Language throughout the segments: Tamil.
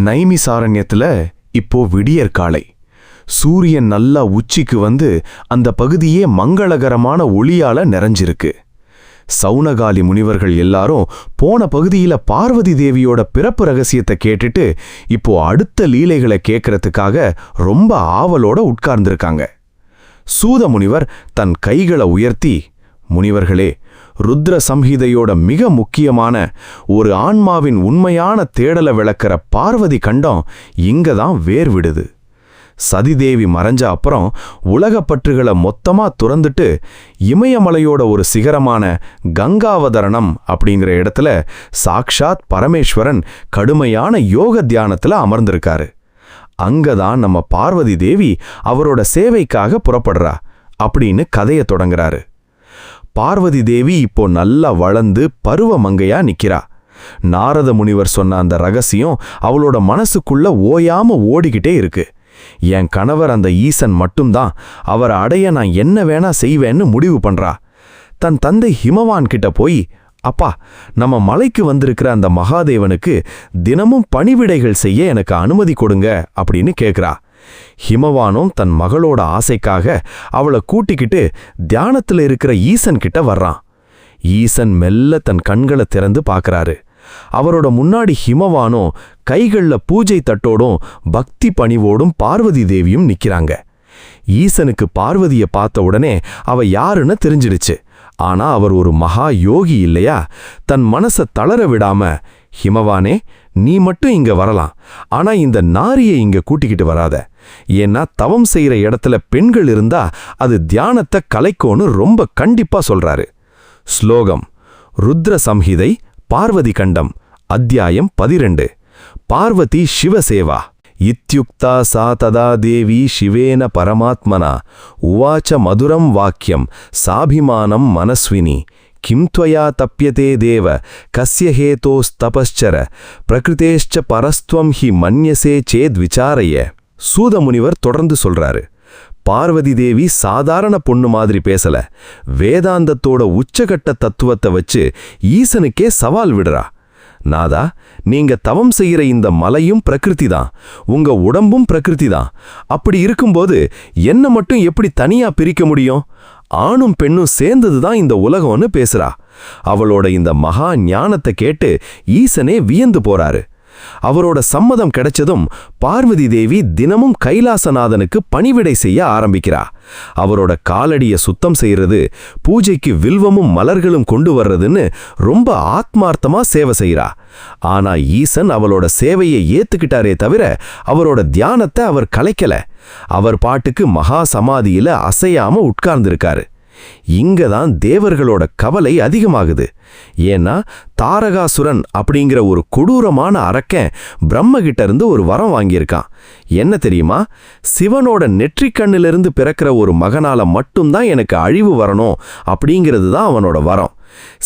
நைமிசாரண்யத்துல இப்போ விடியற்காலை. சூரியன் நல்லா உச்சிக்கு வந்து அந்த பகுதியே மங்களகரமான ஒளியால நிறைஞ்சிருக்கு. சௌனகாலி முனிவர்கள் எல்லாரும் போன பகுதியில பார்வதி தேவியோட பிறப்பு ரகசியத்தை கேட்டுட்டு இப்போ அடுத்த லீலைகளை கேட்கறதுக்காக ரொம்ப ஆவலோட உட்கார்ந்திருக்காங்க. சூத முனிவர் தன் கைகளை உயர்த்தி, முனிவர்களே, ருத்ர சம்ஹிதையோட மிக முக்கியமான ஒரு ஆன்மாவின் உண்மையான தேடலை விளக்கிற பார்வதி கண்டம் இங்கதான் வேர் விடுது. சதிதேவி மறைஞ்ச அப்புறம் உலகப்பற்றுகளை மொத்தமா துறந்துட்டு இமயமலையோட ஒரு சிகரமான கங்காவதரணம் அப்படிங்கிற இடத்துல சாக்ஷாத் பரமேஸ்வரன் கடுமையான யோக தியானத்துல அமர்ந்திருக்காரு. அங்கதான் நம்ம பார்வதி தேவி அவரோட சேவைக்காக புறப்படுறா அப்படின்னு கதையை தொடங்குறாரு. பார்வதி தேவி இப்போ நல்லா வளர்ந்து பருவ மங்கையா நிக்கிறா. நாரத முனிவர் சொன்ன அந்த ரகசியம் அவளோட மனசுக்குள்ள ஓயாம ஓடிக்கிட்டே இருக்கு. என் கணவர் அந்த ஈசன் மட்டும்தான், அவரை அடைய நான் என்ன வேணா செய்வேன்னு முடிவு பண்றா. தன் தந்தை ஹிமவான் கிட்ட போய், அப்பா, நம்ம மலைக்கு வந்திருக்கிற அந்த மகாதேவனுக்கு தினமும் பணிவிடைகள் செய்ய எனக்கு அனுமதி கொடுங்க அப்படின்னு கேக்குறா. ஹிமவானும் தன் மகளோட ஆசைக்காக அவளை கூட்டிக்கிட்டு தியானத்துல இருக்கிற ஈசன் கிட்ட வர்றான். ஈசன் மெல்ல தன் கண்களை திறந்து பார்க்கறாரு. அவரோட முன்னாடி ஹிமவானும் கைகள்ல பூஜை தட்டோடும் பக்தி பணிவோடும் பார்வதி தேவியும் நிக்கிறாங்க. ஈசனுக்கு பார்வதியை பார்த்த உடனே அவ யாருன்னு தெரிஞ்சிடுச்சு. ஆனா அவர் ஒரு மகா யோகி இல்லையா? தன் மனசை தளர விடாம, ஹிமவானே, நீ மட்டும் இங்க வரலாம், ஆனா இந்த நாரியை இங்க கூட்டிக்கிட்டு வராத. ஏன்னா தவம் செய்யற இடத்துல பெண்கள் இருந்தா அது தியானத்தை கலைக்கோன்னு ரொம்ப கண்டிப்பா சொல்றாரு. ஸ்லோகம்: ருத்ர சம்ஹிதை, பார்வதி கண்டம், அத்தியாயம் 12. பார்வதி சிவசேவா. இத்யுக்தா சா ததா தேவி சிவேன பரமாத்மனா உவாச்ச மதுரம் வாக்கியம் சாபிமானம் மனஸ்வினி கிம் த்வயா தப்யதே தேவ கஸ்ய ஹேதோஸ்தபஸ்சர பிரகிருதேஷ்ச பரஸ்துவம் ஹி மன்யசே சேத் விசாரைய. சூத முனிவர் தொடர்ந்து சொல்றாரு. பார்வதி தேவி சாதாரண பொண்ணு மாதிரி பேசல, வேதாந்தத்தோட உச்சகட்ட தத்துவத்தை வச்சு ஈசனுக்கே சவால் விடுறா. நாதா, நீங்க தவம் செய்யற இந்த மலையும் பிரகிருதி தான், உங்க உடம்பும் பிரகிருதி தான். அப்படி இருக்கும்போது என்ன மட்டும் எப்படி தனியா பிரிக்க முடியும்? ஆணும் பெண்ணும் சேர்ந்ததுதான் இந்த உலகம்னு பேசுறா. அவளோட இந்த மகா ஞானத்தை கேட்டு ஈசனே வியந்து போறாரு. அவரோட சம்மதம் கிடைச்சதும் பார்வதி தேவி தினமும் கைலாசநாதனுக்கு பணிவிடை செய்ய ஆரம்பிக்கிறா. அவரோட காலடிய சுத்தம் செய்யறது, பூஜைக்கு வில்வமும் மலர்களும் கொண்டு வர்றதுன்னு ரொம்ப ஆத்மார்த்தமா சேவை செய்யறா. ஆனா ஈசன் அவளோட சேவையை ஏத்துக்கிட்டாரே தவிர அவரோட தியானத்தை அவர் கலைக்கல. அவர் பாட்டுக்கு மகா சமாதியில அசையாம உட்கார்ந்திருக்காரு. இங்கதான் தேவர்களோட கவலை அதிகமாகுது. ஏன்னா தாரகாசுரன் அப்படிங்கிற ஒரு கொடூரமான அரக்கன் பிரம்மகிட்ட இருந்து ஒரு வரம் வாங்கியிருக்கான். என்ன தெரியுமா? சிவனோட நெற்றிக்கண்ணிலிருந்து பிறக்கிற ஒரு மகனால மட்டும்தான் எனக்கு அழிவு வரணும் அப்படிங்கிறது தான் அவனோட வரம்.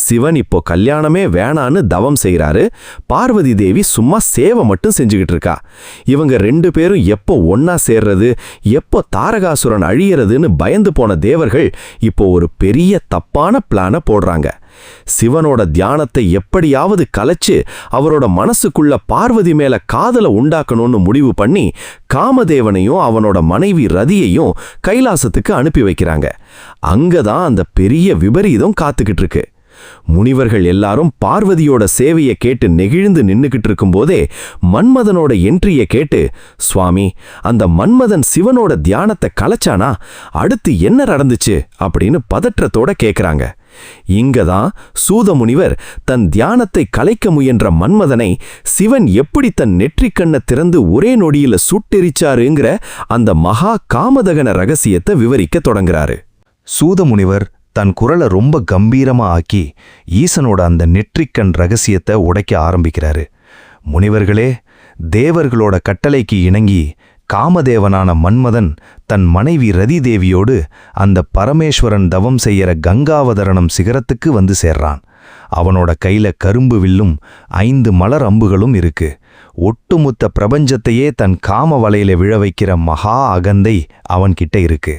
சிவன் இப்போ கல்யாணமே வேணான்னு தவம் செய்யறாரு. பார்வதி தேவி சும்மா சேவை மட்டும் செஞ்சுக்கிட்டு இருக்கா. இவங்க 2 பேரும் எப்போ ஒன்னா சேர்றது, எப்போ தாரகாசுரன் அழியறதுன்னு பயந்து போன தேவர்கள் இப்போ ஒரு பெரிய தப்பான பிளான போடுறாங்க. சிவனோட தியானத்தை எப்படியாவது கலைச்சு அவரோட மனசுக்குள்ள பார்வதி மேல காதலை உண்டாக்கணும்னு முடிவு பண்ணி காமதேவனையும் அவனோட மனைவி ரதியையும் கைலாசத்துக்கு அனுப்பி வைக்கிறாங்க. அங்கதான் அந்த பெரிய விபரீதம் காத்துக்கிட்டு இருக்கு. முனிவர்கள் எல்லாரும் பார்வதியோட சேவையை கேட்டு நெகிழ்ந்து நின்னுக்கிட்டு இருக்கும்போதே மன்மதனோட என்ட்ரிய கேட்டு, சுவாமி, அந்த மன்மதன் சிவனோட தியானத்தை கலைச்சானா? அடுத்து என்ன நடந்துச்சு அப்படின்னு பதற்றத்தோட கேக்குறாங்க. இங்கதான் சூத முனிவர் தன் தியானத்தை கலைக்க முயன்ற மன்மதனை சிவன் எப்படி தன் நெற்றிக்கண்ணை திறந்து ஒரே நொடியில சுட்டெரிச்சாருங்கிற அந்த மகா காமதகன ரகசியத்தை விவரிக்க தொடங்குறாரு. சூத முனிவர் தன் குரலை ரொம்ப கம்பீரமா ஆக்கி ஈசனோட அந்த நெற்றிக்கண் ரகசியத்தை உடைக்க ஆரம்பிக்கிறாரு. முனிவர்களே, தேவர்களோட கட்டளைக்கு இணங்கி காமதேவனான மன்மதன் தன் மனைவி ரதி தேவியோடு அந்த பரமேஸ்வரன் தவம் செய்யற கங்காவதரணம் சிகரத்துக்கு வந்து சேர்றான். அவனோட கையில கரும்பு வில்லும் 5 மலர் அம்புகளும் இருக்கு. ஒட்டுமொத்த பிரபஞ்சத்தையே தன் காம வலையில விழ வைக்கிற மகா அகந்தை அவன்கிட்ட இருக்கு.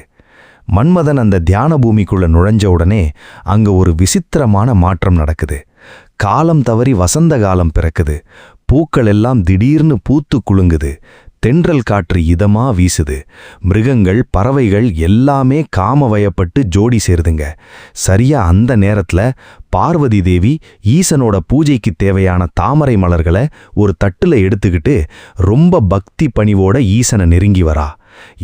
மன்மதன் அந்த தியான பூமிக்குள்ள நுழைஞ்ச உடனே அங்க ஒரு விசித்திரமான மாற்றம் நடக்குது. காலம் தவறி வசந்த காலம் பிறக்குது. பூக்கள் எல்லாம் திடீர்னு பூத்து குலுங்குது. தென்றல் காற்று இதமா வீசுது. மிருகங்கள் பறவைகள் எல்லாமே காமவயப்பட்டு ஜோடி சேருதுங்க. சரியா அந்த நேரத்துல பார்வதி தேவி ஈசனோட பூஜைக்கு தேவையான தாமரை மலர்களை ஒரு தட்டுல எடுத்துக்கிட்டு ரொம்ப பக்தி பணிவோட ஈசனை நெருங்கி வரா.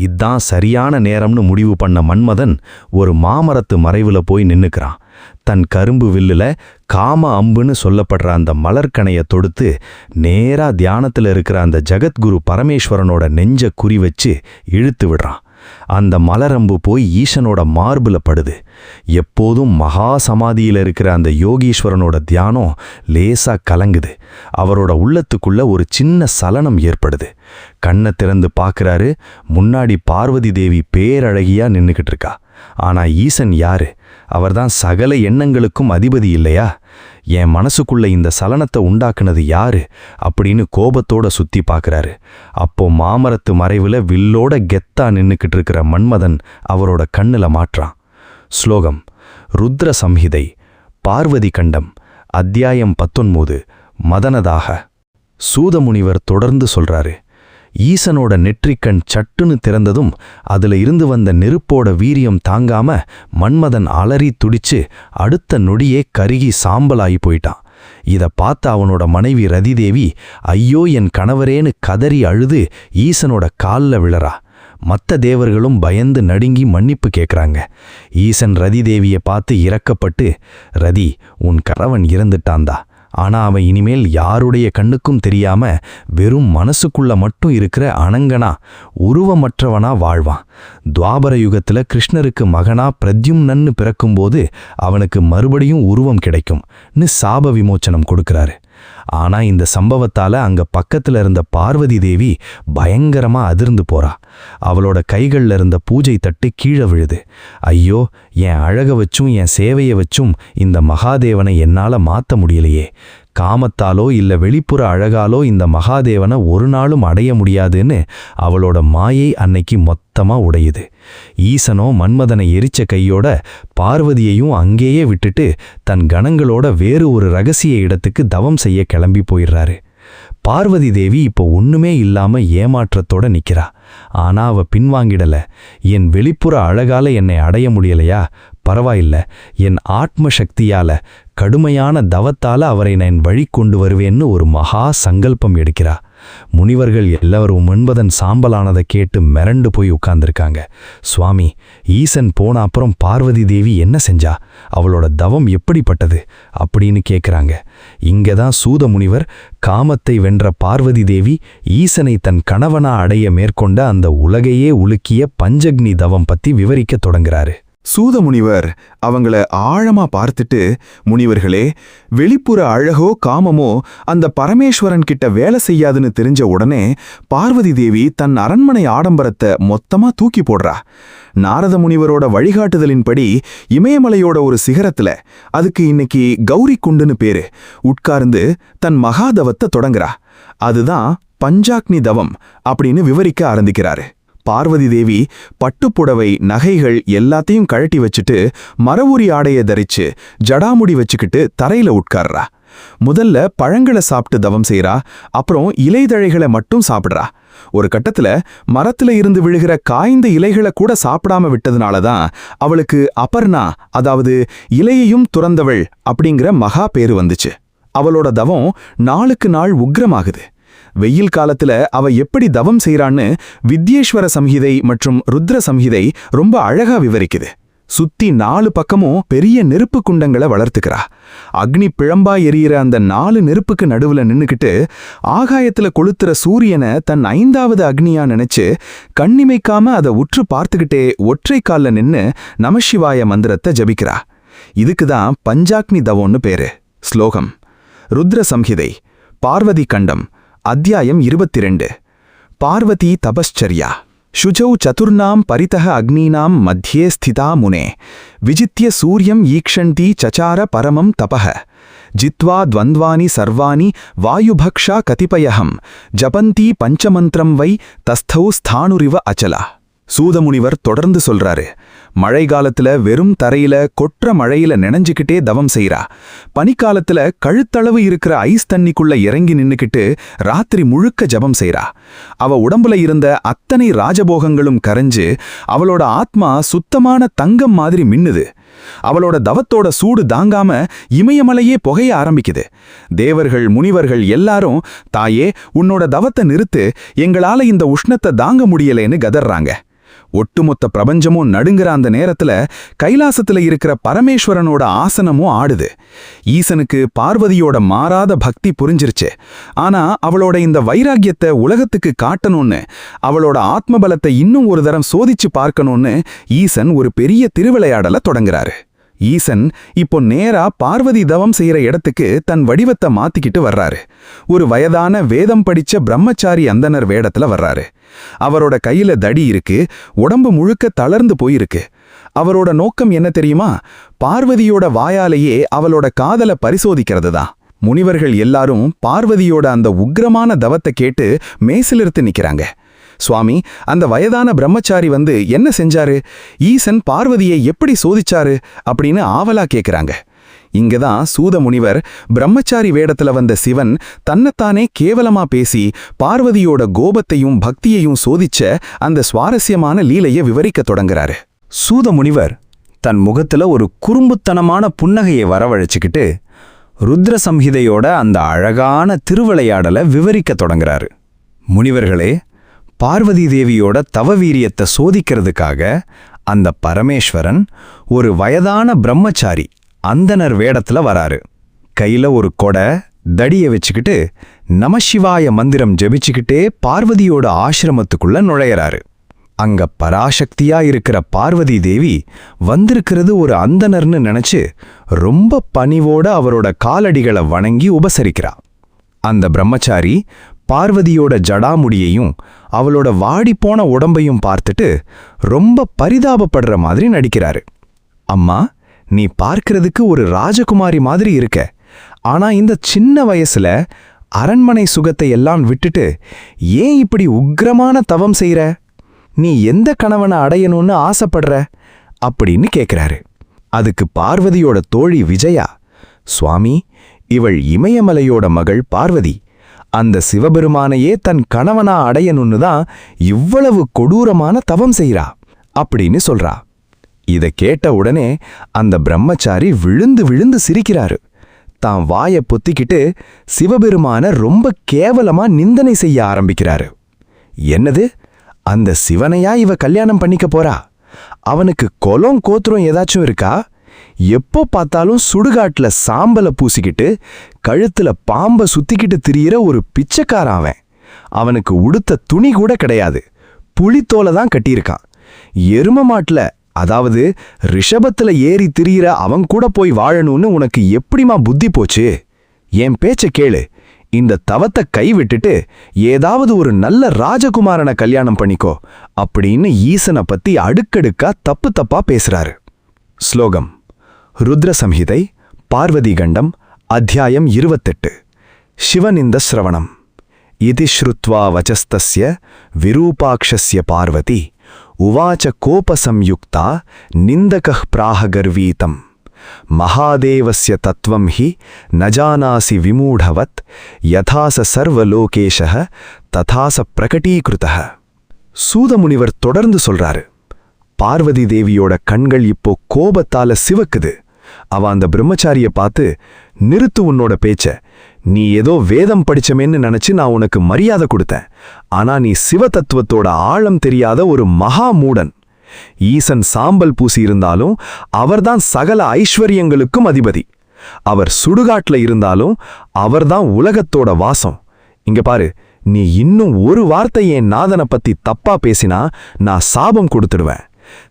இதான் சரியான நேரம்னு முடிவு பண்ண மன்மதன் ஒரு மாமரத்து மறைவுல போய் நின்னுக்கிறான். தன் கரும்பு வில்லுல காம அம்புன்னு சொல்லப்படுற அந்த மலர்கணைய தொடுத்து நேரா தியானத்துல இருக்கிற அந்த ஜகத்குரு பரமேஸ்வரனோட நெஞ்ச குறி வச்சு இழுத்து விடுறான். அந்த மலரம்பு போய் ஈசனோட மார்புல படுது. எப்போதும் மகா சமாதியில இருக்கிற அந்த யோகீஸ்வரனோட தியானம் லேசா கலங்குது. அவரோட உள்ளத்துக்குள்ள ஒரு சின்ன சலனம் ஏற்படுது. கண்ணை திறந்து பார்க்கறாரு. முன்னாடி பார்வதி தேவி பேரழகியா நின்னுக்கிட்டு இருக்கா. ஆனா ஈசன் யாரு? அவர்தான் சகல எண்ணங்களுக்கும் அதிபதி இல்லையா? என் மனசுக்குள்ள இந்த சலனத்தை உண்டாக்குனது யாரு அப்படின்னு கோபத்தோட சுத்தி பார்க்கறாரு. அப்போ மாமரத்து மறைவுல வில்லோட கெத்தா நின்னுக்கிட்டு இருக்கிற மன்மதன் அவரோட கண்ணுல மாற்றான். ஸ்லோகம்: ருத்ர சம்ஹிதை, பார்வதி கண்டம், அத்தியாயம் 19. மதனதாக. சூதமுனிவர் தொடர்ந்து சொல்றாரு. ஈசனோட நெற்றிக்கண் சட்டுன்னு திறந்ததும் அதுல இருந்து வந்த நெருப்போட வீரியம் தாங்காம மன்மதன் அலறி துடிச்சு அடுத்த நொடியே கருகி சாம்பலாகி போயிட்டான். இத பார்த்த அவனோட மனைவி ரதிதேவி ஐயோ என் கணவரேன்னு கதறி அழுது ஈசனோட கால்ல விழறா. மத்த தேவர்களும் பயந்து நடுங்கி மன்னிப்பு கேட்கறாங்க. ஈசன் ரதிதேவியை பார்த்து இரக்கப்பட்டு, ரதி, உன் கணவன் இறந்துட்டான்தா. ஆனா அவன் இனிமேல் யாருடைய கண்ணுக்கும் தெரியாம வெறும் மனசுக்குள்ள மட்டும் இருக்கிற அனங்கனா உருவமற்றவனா வாழ்வான். துவாபர யுகத்துல கிருஷ்ணருக்கு மகனா பிரத்யும்னன்னு பிறக்கும்போது அவனுக்கு மறுபடியும் உருவம் கிடைக்கும்னு சாப விமோச்சனம் கொடுக்கறாரு. ஆனா இந்த சம்பவத்தால அங்க பக்கத்துல இருந்த பார்வதி தேவி பயங்கரமா அதிர்ந்து போறா. அவளோட கைகள்ல இருந்த பூஜை தட்டு கீழே விழுது. ஐயோ, என் அழக வச்சும் என் சேவையை வச்சும் இந்த மகாதேவனை என்னால மாத்த முடியலையே. காமத்தாலோ இல்ல வெளிப்புற அழகாலோ இந்த மகாதேவனை ஒரு நாளும் அடைய முடியாதுன்னு அவளோட மாயை அன்னைக்கு மொத்தமா உடையுது. ஈசனோ மன்மதனை எரிச்ச கையோட பார்வதியையும் அங்கேயே விட்டுட்டு தன் கணங்களோட வேறு ஒரு ரகசிய இடத்துக்கு தவம் செய்ய கிளம்பி போயிடுறாரு. பார்வதி தேவி இப்போ ஒண்ணுமே இல்லாம ஏமாற்றத்தோட நிக்கிறா. ஆனா அவ பின்வாங்கிடல. என் வெளிப்புற அழகால என்னை அடைய முடியலையா? பரவாயில்ல, என் ஆத்ம சக்தியால கடுமையான தவத்தால அவரை நான் வழி கொண்டு வருவேன்னு ஒரு மகா சங்கல்பம் எடுக்கிறா. முனிவர்கள் எல்லாரும் மன்மதன் சாம்பலானதை கேட்டு மிரண்டு போய் உட்கார்ந்திருக்காங்க. சுவாமி, ஈசன் போன அப்புறம் பார்வதி தேவி என்ன செஞ்சா? அவளோட தவம் எப்படிப்பட்டது அப்படின்னு கேட்குறாங்க. இங்கதான் சூத முனிவர் காமத்தை வென்ற பார்வதி தேவி ஈசனை தன் கணவனா அடைய மேற்கொண்ட அந்த உலகையே உலுக்கிய பஞ்சக்னி தவம் பத்தி விவரிக்க தொடங்குறாரு. சூதமுனிவர் அவங்கள ஆழமா பார்த்துட்டு, முனிவர்களே, வெளிப்புற அழகோ காமமோ அந்த பரமேஸ்வரன் கிட்ட வேலை செய்யாதுன்னு தெரிஞ்ச உடனே பார்வதி தேவி தன் அரண்மனை ஆடம்பரத்தை மொத்தமா தூக்கி போடுறா. நாரத முனிவரோட வழிகாட்டுதலின்படி இமயமலையோட ஒரு சிகரத்துல, அதுக்கு இன்னைக்கு கௌரி குண்டுன்னு பேரு, உட்கார்ந்து தன் மகாதவத்தை தொடங்குறா. அதுதான் பஞ்சாக்னி தவம் அப்படின்னு விவரிக்க ஆரம்பிக்கிறாரு. பார்வதி தேவி பட்டுப்புடவை நகைகள் எல்லாத்தையும் கழட்டி வச்சுட்டு மரவுரி ஆடைய தரிச்சு ஜடாமுடி வச்சுக்கிட்டு தரையில உட்கார்றா. முதல்ல பழங்களை சாப்பிட்டு தவம் செய்றா. அப்புறம் இலைதழைகளை மட்டும் சாப்பிடுறா. ஒரு கட்டத்துல மரத்துல இருந்து விழுகிற காய்ந்த இலைகளை கூட சாப்பிடாம விட்டதுனாலதான் அவளுக்கு அபர்ணா, அதாவது இலையையும் துறந்தவள் அப்படிங்கிற மகா பேரு வந்துச்சு. அவளோட தவம் நாளுக்கு நாள் உக்ரமாகுது. வெயில் காலத்துல அவ எப்படி தவம் செய்றான்னு வித்யேஸ்வர சம்ஹிதை மற்றும் ருத்ர சம்ஹிதை ரொம்ப அழகா விவரிக்குது. சுத்தி 4 பக்கமும் பெரிய நெருப்பு குண்டங்களை வளர்த்துக்கிறா. அக்னி பிழம்பா எரியிற அந்த 4 நெருப்புக்கு நடுவுல நின்னுக்கிட்டு ஆகாயத்துல கொளுத்துற சூரியனை தன் 5வது அக்னியா நினைச்சு கண்ணிமைக்காம அதை உற்று பார்த்துக்கிட்டே ஒற்றை கால்ல நின்னு நமசிவாய மந்திரத்தை ஜபிக்கிறா. இதுக்குதான் பஞ்சாக்னி தவம்னு பேரு. ஸ்லோகம்: ருத்ர சம்ஹிதை, பார்வதி கண்டம், அத்தியாயம் 22. பார்வதி தபஸ்சர்யா. शुचौ चतुर्णां परितः अग्नीनां मध्ये स्थिता मुने विजित्य सूर्यं ईक्षन्ति चचार परमं तपः जित्वा द्वन्द्वानि सर्वाणि वायुभक्षा कतिपयहं जपन्ती पंचमन्त्रं वै तस्थौ स्थाणुरिव अचला. சூதமுனிவர் தொடர்ந்து சொல்றாரு, மழை காலத்துல வெறும் தரையில கொற்ற மழையில நினைஞ்சுக்கிட்டே தவம் செய்றா. பனிக்காலத்துல கழுத்தளவு இருக்கிற ஐஸ் தண்ணிக்குள்ள இறங்கி நின்னுக்கிட்டு ராத்திரி முழுக்க ஜபம் செய்றா. அவ உடம்புல இருந்த அத்தனை ராஜபோகங்களும் கரைஞ்சு அவளோட ஆத்மா சுத்தமான தங்கம் மாதிரி மின்னுது. அவளோட தவத்தோட சூடு தாங்காம இமயமலையே புகைய ஆரம்பிக்குது. தேவர்கள் முனிவர்கள் எல்லாரும், தாயே உன்னோட தவத்தை நிறுத்து, எங்களால இந்த உஷ்ணத்தை தாங்க முடியலேன்னு கதறாங்க. ஒட்டுமொத்த பிரபஞ்சமும் நடுங்கிற அந்த நேரத்துல கைலாசத்துல இருக்கிற பரமேஸ்வரனோட ஆசனமும் ஆடுது. ஈசனுக்கு பார்வதியோட மாறாத பக்தி புரிஞ்சிருச்சு. ஆனா அவளோட இந்த வைராக்கியத்தை உலகத்துக்கு காட்டணும்னு, அவளோட ஆத்மபலத்தை இன்னும் ஒரு தரம் சோதிச்சு பார்க்கணும்னு ஈசன் ஒரு பெரிய திருவிளையாடல தொடங்குறாரு. ஈசன் இப்போ நேரா பார்வதி தவம் செய்யற இடத்துக்கு தன் வடிவத்தை மாத்திக்கிட்டு வர்றாரு. ஒரு வயதான வேதம் படிச்ச பிரம்மச்சாரி அந்தனர் வேடத்துல வர்றாரு. அவரோட கையில தடி இருக்கு, உடம்பு முழுக்க தளர்ந்து போயிருக்கு. அவரோட நோக்கம் என்ன தெரியுமா? பார்வதியோட வாயாலேயே அவளோட காதலை பரிசோதிக்கிறது தான். முனிவர்கள் எல்லாரும் பார்வதியோட அந்த உக்கிரமான தவத்தை கேட்டு மேசிலிருத்து நிக்கிறாங்க. சுவாமி, அந்த வயதான பிரம்மச்சாரி வந்து என்ன செஞ்சாரு? ஈசன் பார்வதியை எப்படி சோதிச்சாரு அப்படின்னு ஆவலா கேக்குறாங்க. இங்கதான் சூத முனிவர் பிரம்மச்சாரி வேடத்துல வந்த சிவன் தன்னைத்தானே கேவலமா பேசி பார்வதியோட கோபத்தையும் பக்தியையும் சோதிச்ச அந்த சுவாரஸ்யமான லீலையை விவரிக்க தொடங்குறாரு. சூத முனிவர் தன் முகத்துல ஒரு குறும்புத்தனமான புன்னகையை வரவழைச்சுக்கிட்டு ருத்ர சம்ஹிதையோட அந்த அழகான திருவிளையாடலை விவரிக்க தொடங்குறாரு. முனிவர்களே, பார்வதி தேவியோட தவவீரியத்தை சோதிக்கிறதுக்காக அந்த பரமேஸ்வரன் ஒரு வயதான பிரம்மச்சாரி அந்தனர் வேடத்துல வராரு. கையில ஒரு கொடை தடியை வச்சுக்கிட்டு நமசிவாய மந்திரம் ஜெபிச்சுக்கிட்டே பார்வதியோட ஆசிரமத்துக்குள்ள நுழையறாரு. அங்க பராசக்தியா இருக்கிற பார்வதி தேவி வந்திருக்கிறது ஒரு அந்தனர்னு நினைச்சு ரொம்ப பணிவோட அவரோட காலடிகளை வணங்கி உபசரிக்கிறா. அந்த பிரம்மச்சாரி பார்வதியோட ஜடாமுடியையும் அவளோட வாடிப்போன உடம்பையும் பார்த்துட்டு ரொம்ப பரிதாபப்படுற மாதிரி நடிக்கிறாரு. அம்மா, நீ பார்க்கிறதுக்கு ஒரு ராஜகுமாரி மாதிரி இருக்க. ஆனா இந்த சின்ன வயசுல அரண்மனை சுகத்தை எல்லாம் விட்டுட்டு ஏன் இப்படி உக்கிரமான தவம் செய்யற? நீ எந்த கணவனை அடையணும்னு ஆசைப்படுற அப்படின்னு கேட்கிறாரு. அதுக்கு பார்வதியோட தோழி விஜயா, சுவாமி, இவள் இமயமலையோட மகள் பார்வதி. அந்த சிவபெருமானையே தன் கணவனா அடையணும்னு தான் இவ்வளவு கொடூரமான தவம் செய்றா அப்படின்னு சொல்றா. இத கேட்ட உடனே அந்த பிரம்மச்சாரி விழுந்து விழுந்து சிரிக்கிறாரு. தான் வாயை பொத்திக்கிட்டு சிவபெருமான ரொம்ப கேவலமா நிந்தனை செய்ய ஆரம்பிக்கிறாரு. என்னது, அந்த சிவனையா இவ கல்யாணம் பண்ணிக்க போறா? அவனுக்கு கொலம் கோத்திரம் ஏதாச்சும் இருக்கா? எப்போ பார்த்தாலும் சுடுகாட்டுல சாம்பலை பூசிக்கிட்டு கழுத்துல பாம்ப சுத்திக்கிட்டு திரியிற ஒரு பிச்சைக்காரன் அவன். அவனுக்கு உடுத்த துணி கூட கிடையாது, புலித்தோலை தான் கட்டியிருக்கான். எரும மாட்டுல, அதாவது ரிஷபத்துல ஏறி திரியிற அவன் கூட போய் வாழணும்னு உனக்கு எப்படிமா புத்தி போச்சு? என் பேச்ச கேளு, இந்த தவத்தை கைவிட்டுட்டு ஏதாவது ஒரு நல்ல ராஜகுமாரனை கல்யாணம் பண்ணிக்கோ அப்படின்னு ஈசனை பத்தி அடுக்கடுக்கா தப்பு தப்பா பேசுறாரு. ஸ்லோகம். ருத்ர சம்ஹிதை, பார்வதி கண்டம், அத்தியாயம் 28. சிவனிந்த ஸ்ரவணம். இதி ஸ்ருத்வா வச்சஸ்தஸ்ய விரூபாக்ஷஸ்ய பார்வதி உவாச்ச கோபசம்யுக்தா நிந்தகः பிராஹகர்வீதம் மகாதேவஸ்ய தத்வம் ஹி நஜானாசி விமூಢவத் யதாச சர்வலோகேஷः ததாச பிரகடீகிருதः. சூதமுனிவர் தொடர்ந்து சொல்றாரு. பார்வதி தேவியோட கண்கள் இப்போ கோபத்தால சிவக்குது. அவ அந்த பிரம்மச்சாரிய பார்த்து, நிறுத்து உன்னோட பேச்ச. நீ ஏதோ வேதம் படிச்சமேன்னு நினைச்சு நான் உனக்கு மரியாதை கொடுத்தேன். ஆனா நீ சிவ தத்துவத்தோட ஆழம் தெரியாத ஒரு மகா மூடன். ஈசன் சாம்பல் பூசி இருந்தாலும் அவர்தான் சகல ஐஸ்வர்யங்களுக்கும் அதிபதி. அவர் சுடுகாட்டுல இருந்தாலும் அவர்தான் உலகத்தோட வாசம். இங்க பாரு, நீ இன்னும் ஒரு வார்த்தை என் நாதனை பத்தி தப்பா பேசினா நான் சாபம் கொடுத்துடுவேன்.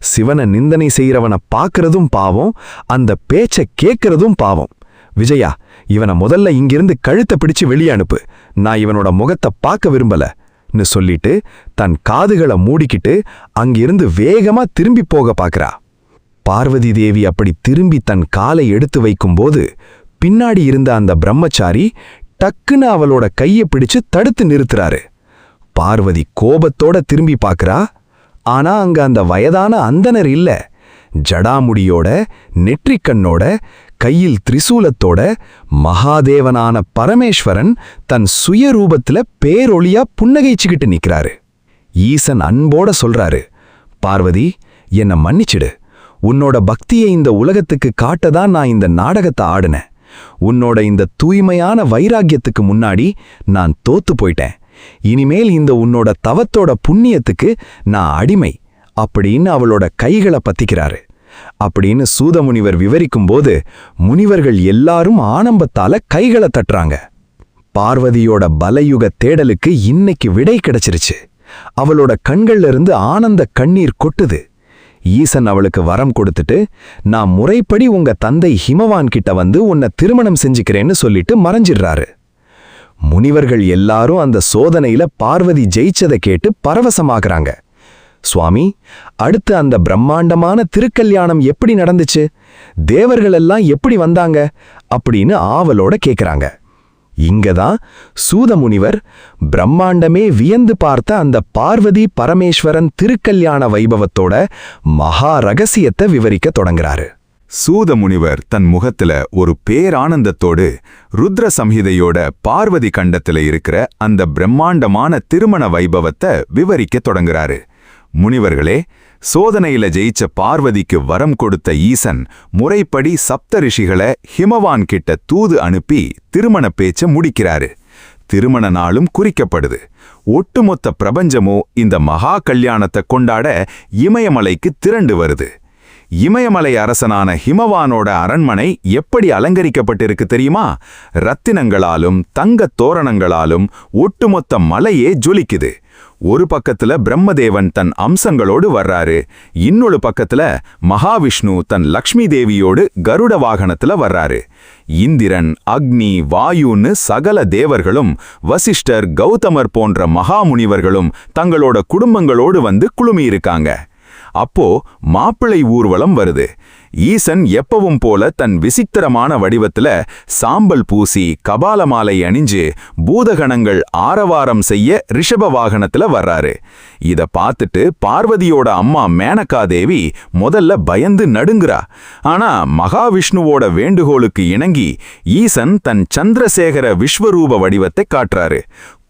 சிவனை நிந்தனை செய்யறவனை பார்க்கறதும் பாவம், அந்த பேச்ச கேட்கறதும் பாவம். விஜயா, இவனை முதல்ல இங்கிருந்து கழுத்தை பிடிச்சு வெளியே அனுப்பு. நான் இவனோட முகத்தை பார்க்க விரும்பலன்னு சொல்லிட்டு தன் காதுகளை மூடிக்கிட்டு அங்கிருந்து வேகமா திரும்பி போக பார்க்கறா. பார்வதி தேவி அப்படி திரும்பி தன் காலை எடுத்து வைக்கும்போது பின்னாடி இருந்த அந்த பிரம்மச்சாரி டக்குன்னு அவளோட கையை பிடிச்சு தடுத்து நிறுத்துறாரு. பார்வதி கோபத்தோட திரும்பி பார்க்கறா. ஆனா அங்க அந்த வயதான அந்தனர் இல்ல. ஜடாமுடியோட, நெற்றிக்கண்ணோட, கையில் திரிசூலத்தோட மகாதேவனான பரமேஸ்வரன் தன் சுயரூபத்துல பேரொளியா புன்னகைச்சுக்கிட்டு நிக்கிறாரு. ஈசன் அன்போட சொல்றாரு, பார்வதி, என்னை மன்னிச்சிடு. உன்னோட பக்தியை இந்த உலகத்துக்கு காட்டதான் நான் இந்த நாடகத்தை ஆடினேன். உன்னோட இந்த தூய்மையான வைராக்கியத்துக்கு முன்னாடி நான் தோத்து போயிட்டேன். இனிமேல் இந்த உன்னோட தவத்தோட புண்ணியத்துக்கு நான் அடிமை அப்படின்னு அவளோட கைகளை பத்திக்கிறாரு. அப்படின்னு சூதமுனிவர் விவரிக்கும்போது முனிவர்கள் எல்லாரும் ஆனந்தத்தால கைகளை தட்டுறாங்க. பார்வதியோட பலயுக தேடலுக்கு இன்னைக்கு விடை கிடைச்சிருச்சு. அவளோட கண்கள்ல இருந்து ஆனந்த கண்ணீர் கொட்டுது. ஈசன் அவளுக்கு வரம் கொடுத்துட்டு, நான் முறைப்படி உங்க தந்தை ஹிமவான் கிட்ட வந்து உன்னை திருமணம் செஞ்சுக்கிறேன்னு சொல்லிட்டு மறைஞ்சிடுறாரு. முனிவர்கள் எல்லாரும் அந்த சோதனையில பார்வதி ஜெயிச்சதை கேட்டு பரவசமாகறாங்க. சுவாமி, அடுத்து அந்த பிரம்மாண்டமான திருக்கல்யாணம் எப்படி நடந்துச்சு? தேவர்கள் எல்லாம் எப்படி வந்தாங்க அப்படின்னு ஆவலோட கேக்குறாங்க. இங்கதான் சூதமுனிவர் பிரம்மாண்டமே வியந்து பார்த்த அந்த பார்வதி பரமேஸ்வரன் திருக்கல்யாண வைபவத்தோட மகா ரகசியத்தை விவரிக்க தொடங்குறாரு. சூதமுனிவர் தன் முகத்துல ஒரு பேரானந்தத்தோடு ருத்ர சம்ஹிதையோட பார்வதி கண்டத்துல இருக்கிற அந்த பிரம்மாண்டமான திருமண வைபவத்தை விவரிக்க தொடங்குறாரு. முனிவர்களே, சோதனையில ஜெயிச்ச பார்வதிக்கு வரம் கொடுத்த ஈசன் முறைப்படி சப்த ரிஷிகளை ஹிமவான் கிட்ட தூது அனுப்பி திருமண பேச்ச முடிக்கிறாரு. திருமண நாளும் குறிக்கப்படுது. ஒட்டுமொத்த பிரபஞ்சமோ இந்த மகா கல்யாணத்தை கொண்டாட இமயமலைக்கு திரண்டு வருது. இமயமலை அரசனான ஹிமவானோட அரண்மனை எப்படி அலங்கரிக்கப்பட்டிருக்கு தெரியுமா? ரத்தினங்களாலும் தங்கத் தோரணங்களாலும் ஒட்டுமொத்த மலையே ஜொலிக்குது. ஒரு பக்கத்துல பிரம்மதேவன் தன் அம்சங்களோடு வர்றாரு. இன்னொரு பக்கத்துல மகாவிஷ்ணு தன் லக்ஷ்மி தேவியோடு கருட வாகனத்துல வர்றாரு. இந்திரன், அக்னி, வாயுன்னு சகல தேவர்களும் வசிஷ்டர், கௌதமர் போன்ற மகாமுனிவர்களும் தங்களோட குடும்பங்களோடு வந்து குழுமியிருக்காங்க. அப்போ மாப்பிள்ளை ஊர்வலம் வருது. ஈசன் எப்பவும் போல தன் விசித்திரமான வடிவத்துல சாம்பல் பூசி கபாலமாலை அணிஞ்சு பூதகணங்கள் ஆரவாரம் செய்ய ரிஷப வாகனத்துல வர்றாரு. இத பார்த்துட்டு பார்வதியோட அம்மா மேனகாதேவி முதல்ல பயந்து நடுங்குறா. ஆனா மகாவிஷ்ணுவோட வேண்டுகோளுக்கு இணங்கி ஈசன் தன் சந்திரசேகர விஸ்வரூப வடிவத்தை காட்டுறாரு.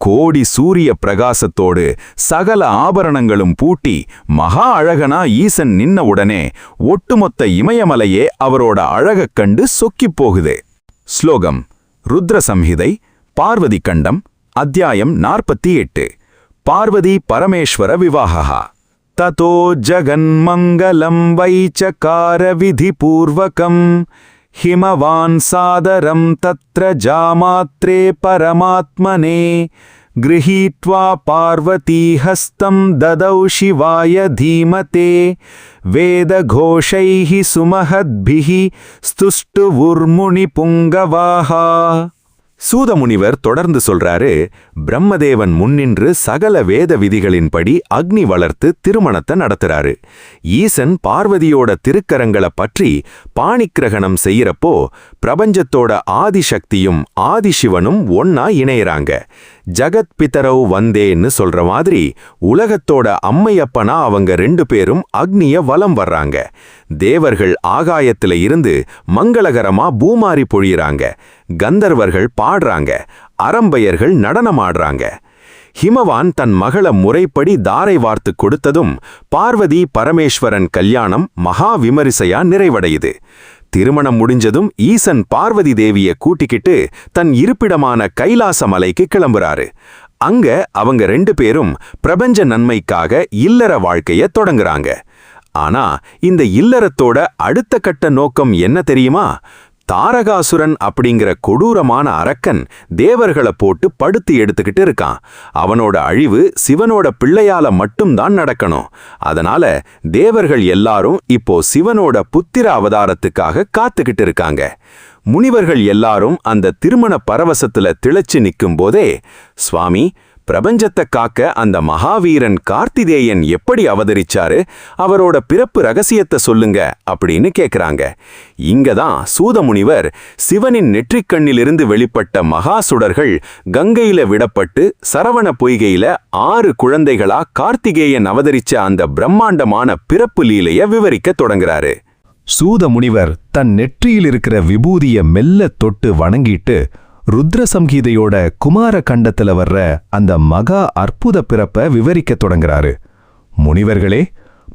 கோடி சூரிய பிரகாசத்தோடு சகல ஆபரணங்களும் பூட்டி மகா அழகனா ஈசன் நின்ன உடனே ஒட்டுமொத்த இமயமலையே அவரோட அழகக் கண்டு சொக்கிப் போகுது. ஸ்லோகம் ருத்ர சம்ஹிதை, பார்வதி கண்டம், அத்தியாயம் 48. பார்வதி பரமேஸ்வர விவாஹா. ததோ ஜகன்மங்கலம் வைச்சகார விதிபூர்வகம் ஹிமவான் சாதரம் தத்ர ஜாமாத்ரே பரமாத்மனே गृहीत्वा पार्वती हस्तं ददौ शिवाय धीमते वेदघोषैः सुमहद्भिः स्तुष्टुवुर्मुनिपुङ्गवाः. சூதமுனிவர் தொடர்ந்து சொல்றாரு, பிரம்மதேவன் முன்னின்று சகல வேத விதிகளின்படி அக்னி வளர்த்து திருமணத்தை நடத்துறாரு. ஈசன் பார்வதியோட திருக்கரங்களை பற்றி பாணிக்கிரகணம் செய்யறப்போ பிரபஞ்சத்தோட ஆதிசக்தியும் ஆதிசிவனும் ஒன்னா இணையறாங்க. ஜகத் பிதரவ் வந்தேன்னு சொல்ற மாதிரி உலகத்தோட அம்மையப்பனா அவங்க 2 பேரும் அக்னிய வலம் வர்றாங்க. தேவர்கள் ஆகாயத்துல இருந்து மங்களகரமா பூமாரி பொழியறாங்க. கந்தர்வர்கள் பாடுறாங்க. அரம்பையர்கள் நடனமாடுறாங்க. ஹிமவான் தன் மகள முறைப்படி தாரை வார்த்து கொடுத்ததும் பார்வதி பரமேஸ்வரன் கல்யாணம் மகா விமரிசையா நிறைவடையுது. திருமணம் முடிஞ்சதும் ஈசன் பார்வதி தேவிய கூட்டிக்கிட்டு தன் இருப்பிடமான கைலாச மலைக்கு கிளம்புறாரு. அங்க அவங்க 2 பேரும் பிரபஞ்ச நன்மைக்காக இல்லற வாழ்க்கைய தொடங்குறாங்க. ஆனா இந்த இல்லறத்தோட அடுத்த கட்ட நோக்கம் என்ன தெரியுமா? தாரகாசுரன் அப்படிங்கிற கொடூரமான அரக்கன் தேவர்களை போட்டு படுத்து எடுத்துக்கிட்டு இருக்கான். அவனோட அழிவு சிவனோட பிள்ளையால மட்டும்தான் நடக்கணும். அதனால தேவர்கள் எல்லாரும் இப்போ சிவனோட புத்திர அவதாரத்துக்காக காத்துக்கிட்டு இருக்காங்க. முனிவர்கள் எல்லாரும் அந்த திருமண பரவசத்துல திளைச்சு நிற்கும் போதே, சுவாமி, பிரபஞ்சத்தை காக்க அந்த மகாவீரன் கார்த்திகேயன் எப்படி அவதரிச்சாரு, அவரோட பிறப்பு ரகசியத்தை சொல்லுங்க அப்படின்னு கேக்குறாங்க. இங்கதான் சூதமுனிவர் சிவனின் நெற்றிக்கண்ணிலிருந்து வெளிப்பட்ட மகா சுடர்கள் கங்கையில விடப்பட்டு சரவண பொய்கையில 6 குழந்தைகளா கார்த்திகேயன் அவதரிச்ச அந்த பிரம்மாண்டமான பிறப்பு லீலைய விவரிக்க தொடங்குறாரு. சூத முனிவர் தன் நெற்றியில் இருக்கிற விபூதிய மெல்ல தொட்டு வணங்கிட்டு ருத்ர சம்ஹீதையோட குமார கண்டத்துல வர்ற அந்த மகா அற்புத பிறப்ப விவரிக்க தொடங்குறாரு. முனிவர்களே,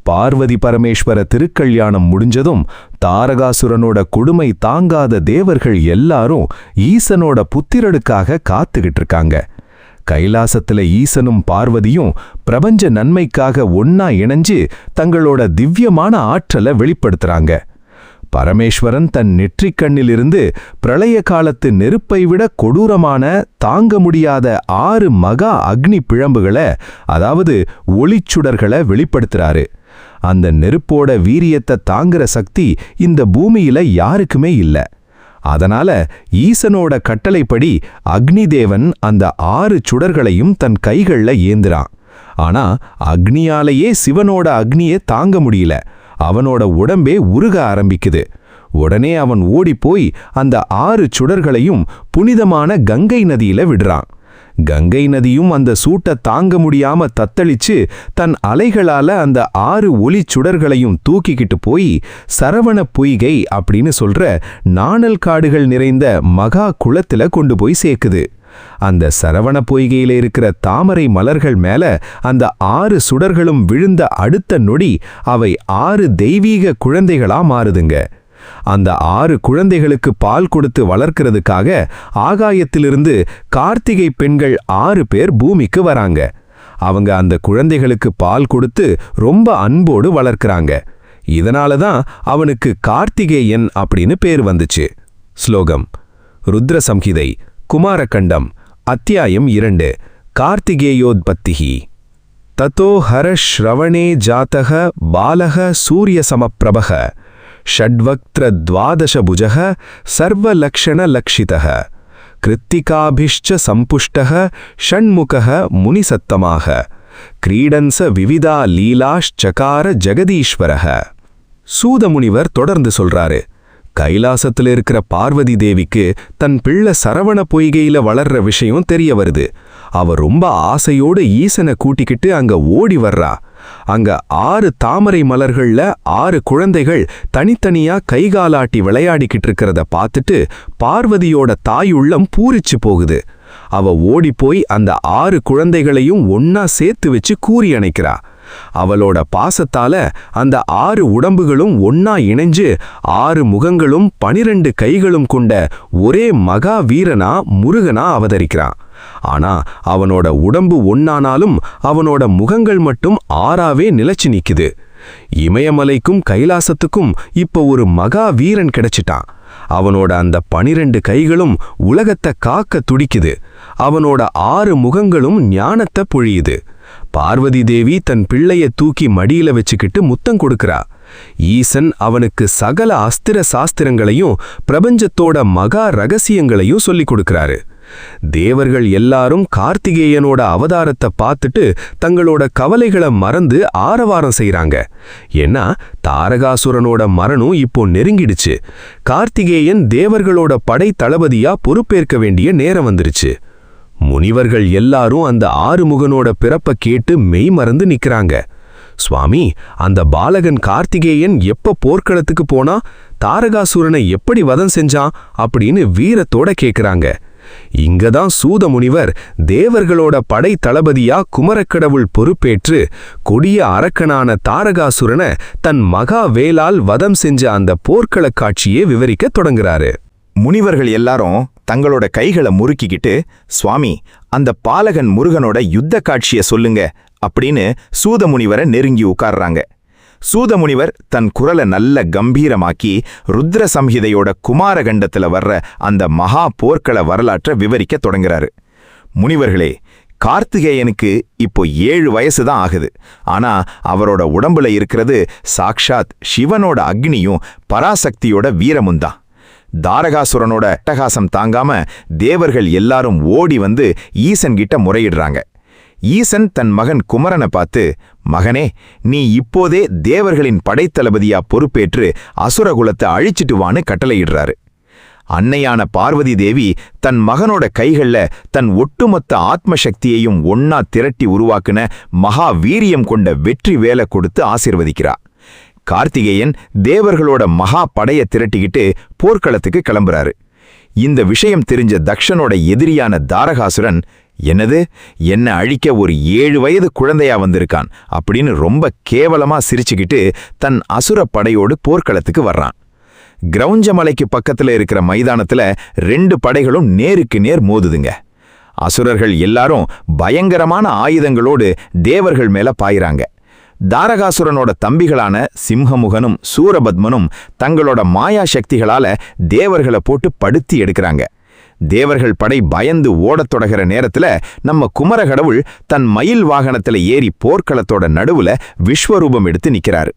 பார்வதி பரமேஸ்வர திருக்கல்யாணம் முடிஞ்சதும் தாரகாசுரனோட கொடுமை தாங்காத தேவர்கள் எல்லாரும் ஈசனோட புத்திரனுக்காக காத்துக்கிட்டு இருக்காங்க. கைலாசத்துல ஈசனும் பார்வதியும் பிரபஞ்ச நன்மைக்காக ஒன்னா இணைஞ்சு தங்களோட திவ்யமான ஆற்றலை வெளிப்படுத்துறாங்க. பரமேஸ்வரன் தன் நெற்றிக்கண்ணிலிருந்து பிரளய காலத்து நெருப்பை விட கொடூரமான தாங்க முடியாத 6 மகா அக்னி பிழம்புகளை, அதாவது ஒளிச்சுடர்களை வெளிப்படுத்துறாரு. அந்த நெருப்போட வீரியத்தை தாங்குற சக்தி இந்த பூமியில யாருக்குமே இல்ல. அதனால ஈசனோட கட்டளைப்படி அக்னி தேவன் அந்த 6 சுடர்களையும் தன் கைகள்ல ஏந்துறான். ஆனா அக்னியாலேயே சிவனோட அக்னியை தாங்க முடியல. அவனோட உடம்பே உருக ஆரம்பிக்குது. உடனே அவன் ஓடிப்போய் அந்த 6 சுடர்களையும் புனிதமான கங்கை நதியில விடுறான். கங்கை நதியும் அந்த சூட்டை தாங்க முடியாம தத்தளிச்சு தன் அலைகளால அந்த 6 ஒளி சுடர்களையும் தூக்கிக்கிட்டு போய் சரவண பொய்கை அப்படின்னு சொல்ற நாணல் காடுகள் நிறைந்த மகா குளத்துல கொண்டு போய் சேர்க்குது. அந்த சரவண பொய்கையில இருக்கிற தாமரை மலர்கள் மேல அந்த 6 சுடர்களும் விழுந்த அடுத்த நொடி அவை 6 தெய்வீக குழந்தைகளா மாறுதுங்க. அந்த 6 குழந்தைகளுக்கு பால் கொடுத்து வளர்க்கிறதுக்காக ஆகாயத்திலிருந்து கார்த்திகை பெண்கள் 6 பேர் பூமிக்கு வராங்க. அவங்க அந்த குழந்தைகளுக்கு பால் கொடுத்து ரொம்ப அன்போடு வளர்க்கறாங்க. இதனால தான் அவனுக்கு கார்த்திகேயன் அப்படின்னு பேர் வந்துச்சு. ஸ்லோகம். ருத்ர சம்ஹிதை, குமாரகண்டம், அத்தியாயம் 2. கார்த்திகேயோத்பத்திஹி. ததோ ஹர ஸ்ரவணே ஜாதக பாலக சூரிய சமப்பிரபக ஷட்வக்த்ர துவாதசபுஜக சர்வலக்ஷண லக்ஷிதக கிருத்திகாபிஷ்ச சம்புஷ்டக ஷண்முகக முனிசத்தமாக கிரீடன்ச விவிதா லீலாஷ்சகார ஜெகதீஸ்வரக. சூதமுனிவர் தொடர்ந்து சொல்றாரு. கைலாசத்துல இருக்கிற பார்வதி தேவிக்கு தன் பிள்ளை சரவண பொய்கையில வளர்ற விஷயம் தெரிய வருது. அவ ரொம்ப ஆசையோடு ஈசனை கூட்டிக்கிட்டு அங்க ஓடி வர்றா. அங்க 6 தாமரை மலர்கள்ல 6 குழந்தைகள் தனித்தனியா கைகாலாட்டி விளையாடிக்கிட்டு இருக்கிறத பார்த்துட்டு பார்வதியோட தாயுள்ளம் பூரிச்சு போகுது. அவ ஓடிப்போய் அந்த 6 குழந்தைகளையும் ஒன்னா சேர்த்து வச்சு கூறி அணைக்கிறா. அவளோட பாசத்தால அந்த 6 உடம்புகளும் ஒன்னா இணைஞ்சு 6 முகங்களும் 12 கைகளும் கொண்ட ஒரே மகா வீரனா முருகனா அவதரிக்கிறான். ஆனா அவனோட உடம்பு ஒன்னானாலும் அவனோட முகங்கள் மட்டும் 6ஆவே நிலைச்சு நிக்குது. இமயமலைக்கும் கைலாசத்துக்கும் இப்ப ஒரு மகா வீரன் கிடைச்சிட்டான். அவனோட அந்த 12 கைகளும் உலகத்தை காக்க துடிக்குது. அவனோட 6 முகங்களும் ஞானத்தை பொழியுது. பார்வதி தேவி தன் பிள்ளைய தூக்கி மடியில வச்சுக்கிட்டு முத்தம் கொடுக்கறா. ஈசன் அவனுக்கு சகல அஸ்திர சாஸ்திரங்களையும் பிரபஞ்சத்தோட மகா ரகசியங்களையும் சொல்லிக் கொடுக்கறாரு. தேவர்கள் எல்லாரும் கார்த்திகேயனோட அவதாரத்தை பார்த்துட்டு தங்களோட கவலைகளை மறந்து ஆரவாரம் செய்றாங்க. ஏன்னா தாரகாசுரனோட மரணம் இப்போ நெருங்கிடுச்சு. கார்த்திகேயன் தேவர்களோட படை தளபதியா பொறுப்பேற்க வேண்டிய நேரம் வந்துருச்சு. முனிவர்கள் எல்லாரும் அந்த 6 முகனோட பிறப்ப கேட்டு மெய் மறந்து நிக்கிறாங்க. சுவாமி, அந்த பாலகன் கார்த்திகேயன் எப்ப போர்க்களத்துக்கு போனா, தாரகாசுரனை எப்படி வதம் செஞ்சான் அப்படின்னு வீரத்தோட கேக்குறாங்க. இங்கதான் சூத முனிவர் தேவர்களோட படை தளபதியா குமரக்கடவுள் பொறுப்பேற்று கொடிய அரக்கனான தாரகாசுரனை தன் மகா வேலால் வதம் செஞ்ச அந்த போர்க்கள காட்சியே விவரிக்க தொடங்குறாரு. முனிவர்கள் எல்லாரும் தங்களோட கைகளை முறுக்கிக்கிட்டு, சுவாமி, அந்த பாலகன் முருகனோட யுத்த காட்சிய சொல்லுங்க அப்படின்னு சூதமுனிவரை நெருங்கி உட்கார்றாங்க. சூதமுனிவர் தன் குரலை நல்ல கம்பீரமாக்கி ருத்ர சம்ஹிதையோட குமாரகண்டத்துல வர்ற அந்த மகா போர்க்கள வரலாற்றை விவரிக்க தொடங்குறாரு. முனிவர்களே, கார்த்திகேயனுக்கு இப்போ 7 வயசு தான் ஆகுது. ஆனா அவரோட உடம்புல இருக்கிறது சாக்ஷாத் சிவனோட அக்னியும் பராசக்தியோட வீரமும் தான். தாரகாசுரனோட அட்டகாசம் தாங்காம தேவர்கள் எல்லாரும் ஓடி வந்து ஈசன் கிட்ட முறையிடுறாங்க. ஈசன் தன் மகன் குமரனை பார்த்து, மகனே, நீ இப்போதே தேவர்களின் படைத்தளபதியா பொறுப்பேற்று அசுரகுலத்தை அழிச்சிட்டு வான்னு கட்டளையிடுறாரு. அன்னையான பார்வதி தேவி தன் மகனோட கைகள்ல தன் ஒட்டுமொத்த ஆத்மசக்தியையும் ஒன்னா திரட்டி உருவாக்குன மகா வீரியம் கொண்ட வெற்றி வேலை கொடுத்து ஆசீர்வதிக்கிறா. கார்த்திகேயன் தேவர்களோட மகா படைய திரட்டிக்கிட்டு போர்க்களத்துக்கு கிளம்புறாரு. இந்த விஷயம் தெரிஞ்ச தக்ஷனோட எதிரியான தாரகாசுரன், என்னது, என்ன அழிக்க ஒரு 7 வயது குழந்தையா வந்திருக்கான் அப்படின்னு ரொம்ப கேவலமா சிரிச்சுக்கிட்டு தன் அசுர படையோடு போர்க்களத்துக்கு வர்றான். கிரௌஞ்சமலைக்கு பக்கத்துல இருக்கிற மைதானத்துல 2 படைகளும் நேருக்கு நேர் மோதுதுங்க. அசுரர்கள் எல்லாரும் பயங்கரமான ஆயுதங்களோடு தேவர்கள் மேல பாயிறாங்க. தாரகாசுரனோட தம்பிகளான சிம்ஹமுகனும் சூரபத்மனும் தங்களோட மாயா சக்திகளால தேவர்களை போட்டு படுத்தி எடுக்கிறாங்க. தேவர்கள் படை பயந்து ஓடத் தொடங்குற நேரத்துல நம்ம குமரகடவுள் தன் மயில் வாகனத்துல ஏறி போர்க்களத்தோட நடுவுல விஸ்வரூபம் எடுத்து நிக்கிறாரு.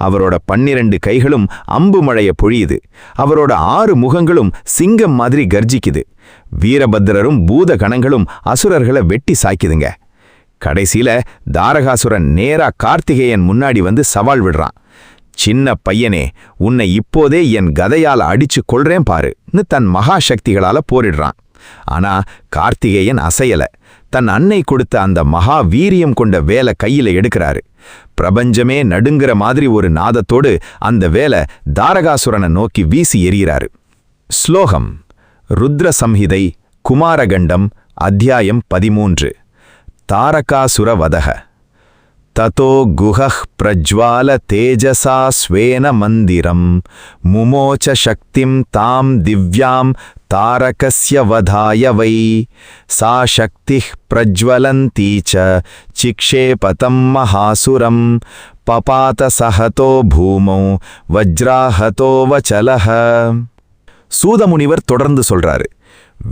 அவரோட 12 கைகளும் அம்பு மழைய பொழியுது. அவரோட 6 முகங்களும் சிங்கம் மாதிரி கர்ஜிக்குது. வீரபத்ரரும் பூத கணங்களும் அசுரர்களை வெட்டி சாய்க்குதுங்க. கடைசியில தாரகாசுரன் நேரா கார்த்திகேயன் முன்னாடி வந்து சவால் விடுறான். சின்ன பையனே, உன்னை இப்போதே என் கதையால அடிச்சு கொள்றேன் பாருன்னு தன் மகா சக்திகளால போரிடுறான். ஆனா கார்த்திகேயன் அசையல. தன் அன்னை கொடுத்த அந்த மகா வீரியம் கொண்ட வேலை கையில எடுக்கிறாரு. பிரபஞ்சமே நடுங்கிற மாதிரி ஒரு நாதத்தோடு அந்த வேலை தாரகாசுரனை நோக்கி வீசி எறிகிறாரு. ஸ்லோகம். ருத்ர சம்ஹிதை, குமாரகண்டம், அத்தியாயம் 13. தாரகாசுரவதஹ. ததோ குஹः பிரஜ்வால தேஜசா ஸ்வேன மந்திரம் முமோச்ச சக்திம் தாம் திவ்யாம் தாரகஸ்ய வதாய வை சா சக்திः பிரஜ்வலந்தி ச சிக்ஷேபதம் மகாசுரம் பபாத சஹதோ பூமௌ வஜ்ராஹதோ வச்சலஹ. சூதமுனிவர் தொடர்ந்து சொல்றாரு.